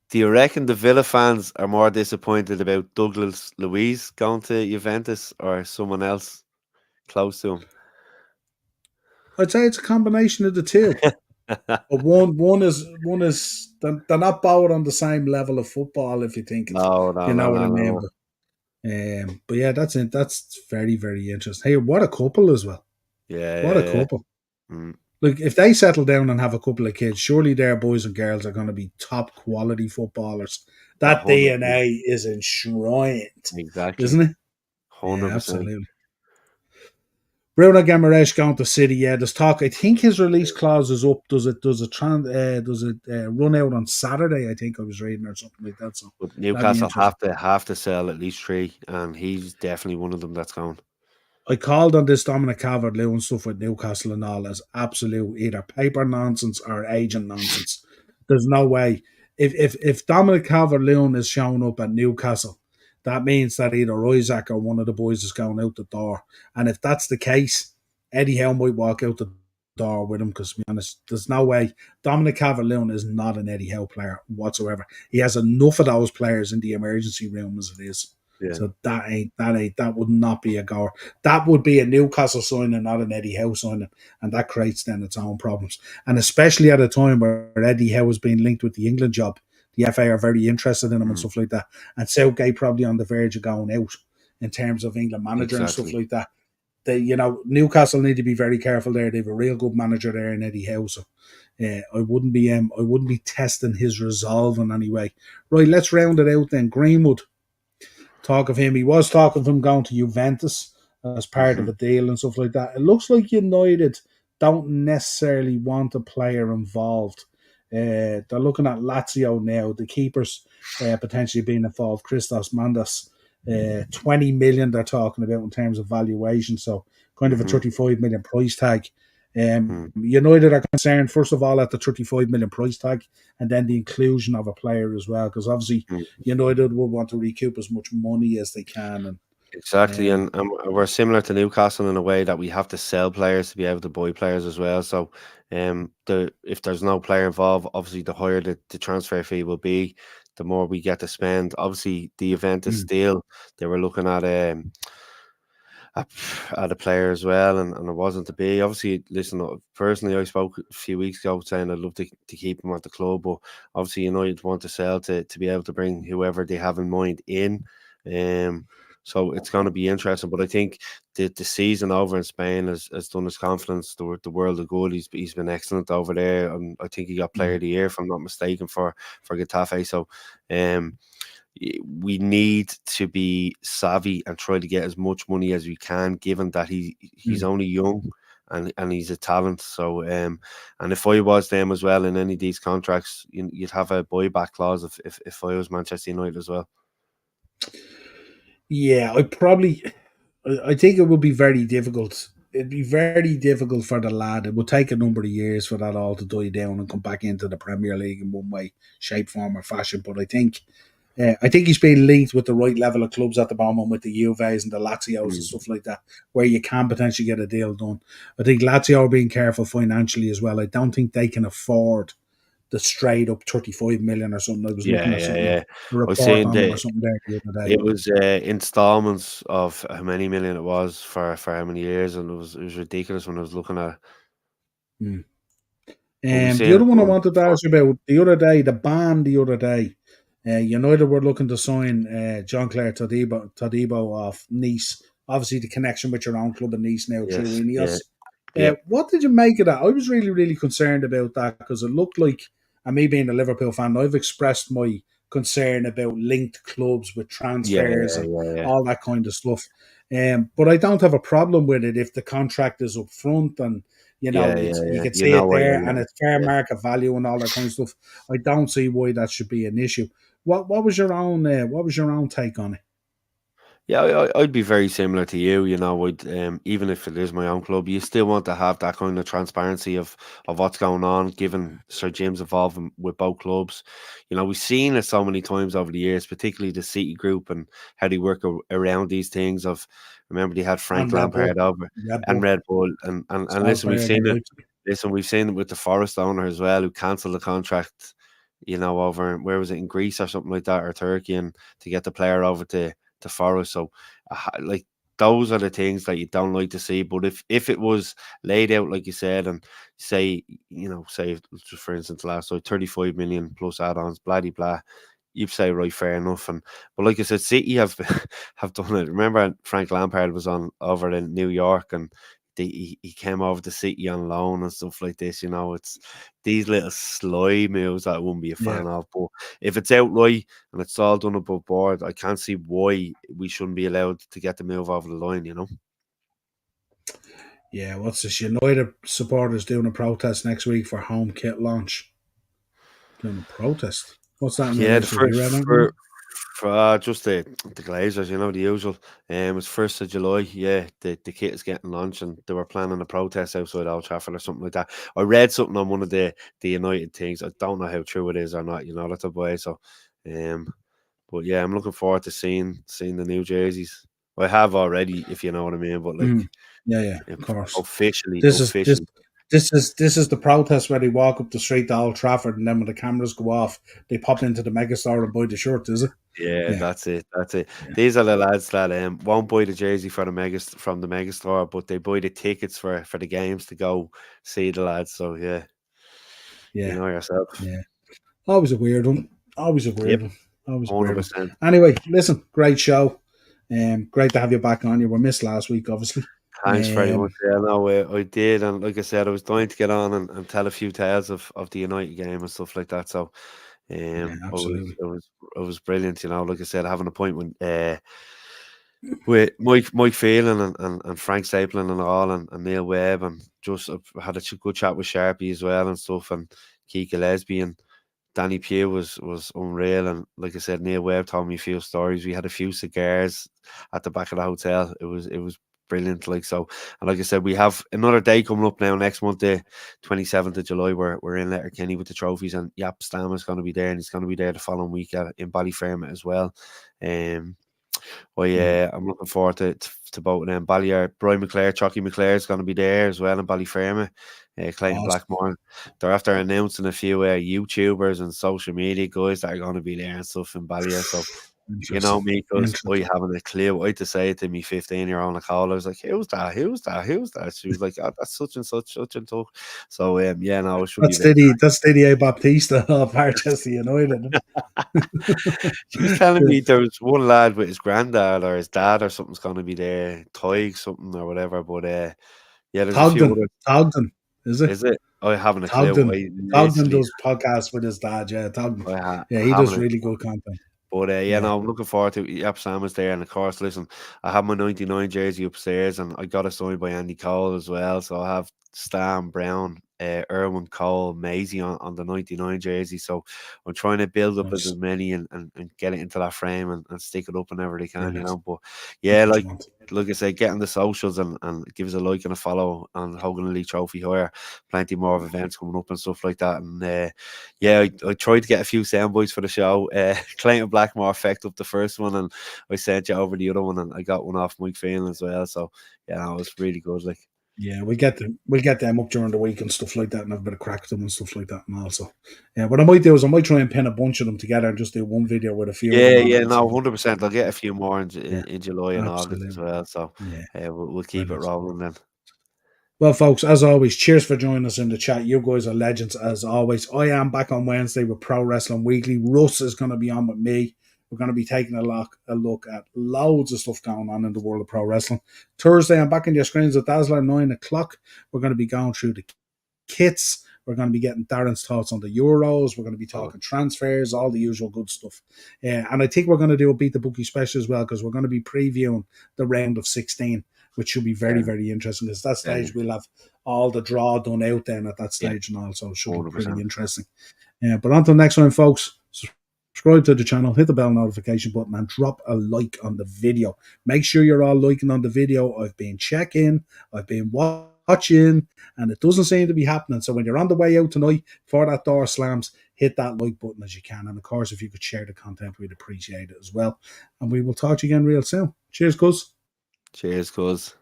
Do you reckon the Villa fans are more disappointed about Douglas Luiz going to Juventus or someone else close to I'd say it's a combination of the two. him? But one is they're not bowed on the same level of football if you think it. No, If no, you know no, what I no, mean. no. But yeah, that's it. That's very, very interesting. Hey, what a couple as well. Yeah, What a yeah, yeah. couple. Mm, Like if they settle down and have a couple of kids, surely their boys and girls are going to be top quality footballers. That 100%. DNA is enshrined, Exactly. isn't it? Yeah, 100%. absolutely. Bruno Guimaraes going to City. Yeah, there's talk. I think his release clause is up. Does it run out on Saturday? I think I was reading or something like that. So But that'd be Newcastle interesting. have to sell at least three, and he's definitely one of them that's gone. I called on this Dominic Calvert-Lewin stuff with Newcastle and all as absolute either paper nonsense or agent nonsense. There's no way. If Dominic Calvert-Lewin is showing up at Newcastle, that means that either Isaac or one of the boys is going out the door. And if that's the case, Eddie Howe might walk out the door with him because, to be honest, there's no way. Dominic Calvert-Lewin is not an Eddie Howe player whatsoever. He has enough of those players in the emergency room as it is. Yeah. So that would not be a goer. That would be a Newcastle signing, not an Eddie Howe signing, and that creates then its own problems. And especially at a time where Eddie Howe has been linked with the England job, the FA are very interested in him and Mm, stuff like that. And Southgate probably on the verge of going out in terms of England manager and stuff exactly. like that. Newcastle need to be very careful there. They have a real good manager there in Eddie Howe. So I wouldn't be testing his resolve in any way. Right, let's round it out then. Greenwood. Talk of him. He was talking of him going to Juventus as part of Hmm. a deal and stuff like that. It looks like United don't necessarily want a player involved. They're looking at Lazio now. The keepers potentially being involved. Christos Mandas, 20 million they're talking about in terms of valuation. So kind of a Hmm. 35 million price tag. Hmm. United are concerned first of all at the 35 million price tag, and then the inclusion of a player as well, because obviously Hmm. United will want to recoup as much money as they can. Exactly, And and we're similar to Newcastle in a way that we have to sell players to be able to buy players as well. So, if there's no player involved, obviously the higher the transfer fee will be, the more we get to spend. Obviously, the Juventus mm, deal, they were looking at, at a player as well, and it wasn't to be. Obviously, listen, personally, I spoke a few weeks ago saying I'd love to keep him at the club, but obviously United want to sell to be able to bring whoever they have in mind in. Um, so it's going to be interesting, but I think the season over in Spain has done his confidence the world of good. He's been excellent over there, and I think he got Player mm, of the Year, if I'm not mistaken, for Getafe. So, um, we need to be savvy and try to get as much money as we can, given that he's mm. only young and he's a talent. So, and if I was them as well in any of these contracts, you'd have a buyback clause if I was Manchester United as well. Yeah, I think it would be very difficult it'd be very difficult for the lad. It would take a number of years for that all to die down and come back into the Premier League in one way, shape, form, or fashion. But I think he's been linked with the right level of clubs at the moment, with the Juves and the Lazios and Mm. stuff like that, where you can potentially get a deal done. I think Lazio are being careful financially as well. I don't think they can afford the straight up 35 million or something. I was Yeah, looking at yeah, something, yeah. a I was report saying on them or that something there the other day. it was installments of how many million it was for how many years, and it was ridiculous when I was looking at. Hmm. But we The saying other it one I going wanted to ask you about the other day, the ban the other day. United were looking to sign John Clare Todibo off Nice. Obviously, the connection with your own club in Nice now through yes, yeah, Ineos. yeah, What did you make of that? I was really, really concerned about that because it looked like, and me being a Liverpool fan, I've expressed my concern about linked clubs with yeah, transfers yeah, and yeah, yeah, all that kind of stuff. But I don't have a problem with it if the contract is up front and yeah, yeah, you yeah. could You see know it what there you're and getting. it's fair Yeah. market value and all that kind of stuff. I don't see why that should be an issue. What was your own take on it? Yeah, I'd be very similar to you. Even if it is my own club, you still want to have that kind of transparency of what's going on, given Sir Jim's involvement with both clubs. We've seen it so many times over the years, particularly the City group and how they work around these things. Of remember they had Frank And Red Bull, Lampard over Red and Bull, Red Bull, and listen, we've Solskjaer and seen it. Leipzig. Listen, we've seen it with the Forest owner as well, who cancelled the contract. Over where was it, in Greece or something like that, or Turkey, and to get the player over to Forest. So, like those are the things that you don't like to see. But if it was laid out like you said, and say say just for instance last night 35 million plus add-ons, blah de blah, you'd say right, fair enough. But like I said, City have have done it. Remember Frank Lampard was on over in New York and. He came over to City on loan and stuff like this. It's these little sly moves that I wouldn't be a Yeah, fan of. But if it's outright and it's all done above board, I can't see why we shouldn't be allowed to get the move over the line. yeah. What's this? United supporters doing a protest next week for home kit launch. Doing a protest. What's that in Yeah, the relation? Have you first read anything? for just the Glazers, the usual. It's 1st of July. Yeah, the kit is getting launched, and they were planning a protest outside Old Trafford or something like that. I read something on one of the United things. I don't know how true it is or not. That's a way. So, um, but yeah, I'm looking forward to seeing the new jerseys. I have already, if you know what I mean. But Mm. like Yeah, yeah, if of course. officially, This is this officially, this is the protest where they walk up the street to Old Trafford and then when the cameras go off, they pop into the megastore and buy the shirt, is it? yeah, Yeah, that's it. That's it. yeah, These are the lads that won't buy the jersey for the from the mega store, but they buy the tickets for the games to go see the lads. So yeah, you yeah, know yourself. yeah. Always a weird one. Always a Yep, weird one. Always a weird one. 100%. Anyway, listen, great show. Great to have you back on. You were missed last week, obviously. Thanks very much. Um, Yeah, no, I did, and like I said, I was dying to get on and tell a few tales of the United game and stuff like that. So, yeah, um, it was absolutely. it was it was brilliant. Like I said, having an appointment with Mike Phelan and Frank Stapleton and all, and Neil Webb, and just I've had a good chat with Sharpie as well and stuff, and Keeka Lesby and Danny Pugh was unreal. And like I said, Neil Webb told me a few stories. We had a few cigars at the back of the hotel. It was brilliant. Like so, and like I said, we have another day coming up now next month, the 27th of July. We're in Letterkenny with the trophies, and Yap Stam is going to be there, and he's going to be there the following week in Ballyfermot as well. Um, well, Mm, yeah, I'm looking forward to both of them. Brian McClare, Chucky McClare is going to be there as well in Ballyfermot. Clayton awesome. Blackmore. They're after announcing a few YouTubers and social media guys that are going to be there and stuff in Ballier. So, you know Interesting. me, because I Interesting. haven't a clue. I had to say it to me 15-year-old Nicole. I was like, who's that? Who's that? Who's that? She was like, oh, that's such and such, such and such. So, yeah, no, it should be very. That's Didier Baptista of Manchester United. She was telling me there was one lad with his granddad or his dad or something's going to be there, Toig something or whatever. But yeah, there's a few Togden. other. Togden, is it? Is it? I haven't a clue. Togden. I Togden literally, does podcasts with his dad, yeah, Togden. I Yeah, he does haven't a really clue. good content. But yeah, Yeah. no, I'm looking forward to it. Yep, Sam is there, and of course, listen, I have my '99 jersey upstairs, and I got it signed by Andy Cole as well. So I have Stam Brown Erwin Cole, Maisie on the 99 jersey. So I'm trying to build up as Nice. many and get it into that frame and stick it up whenever they can, Brilliant. But That's yeah, what you want. like I said, get on the socials and give us a like and a follow on Hogan Elite Trophy Hire. Plenty more of events coming up and stuff like that. And yeah, I tried to get a few sound bites for the show. Clayton Blackmore effect up the first one, and I sent you over the other one, and I got one off Mike Phelan as well. So yeah, that was really good. Like, Yeah, we get them up during the week and stuff like that, and have a bit of crack with them and stuff like that. And also, yeah, what I might do is I might try and pin a bunch of them together and just do one video with a few of them on it and no, stuff. 100%. I'll get a few more Yeah, in July and August as absolutely. well. So Yeah, we'll keep it brilliant. rolling then. Well, folks, as always, cheers for joining us in the chat. You guys are legends as always. I am back on Wednesday with Pro Wrestling Weekly. Russ is going to be on with me. We're going to be taking a look at loads of stuff going on in the world of pro wrestling. Thursday, I'm back on your screens at Dazzler 9 o'clock. We're going to be going through the kits. We're going to be getting Darren's thoughts on the Euros. We're going to be talking transfers, all the usual good stuff. And I think we're going to do a Beat the Bookie special as well, because we're going to be previewing the round of 16, which should be very, Yeah, very interesting. Because at that yeah, stage, we'll have all the draw done out then at that yeah, stage and all, so it should be pretty 100%. interesting. But until next time, folks, subscribe to the channel, hit the bell notification button, and drop a like on the video. Make sure you're all liking on the video. I've been checking, I've been watching, and it doesn't seem to be happening. So when you're on the way out tonight, before that door slams, hit that like button as you can. And of course, if you could share the content, we'd appreciate it as well. And we will talk to you again real soon. Cheers, cuz. Cheers, cuz.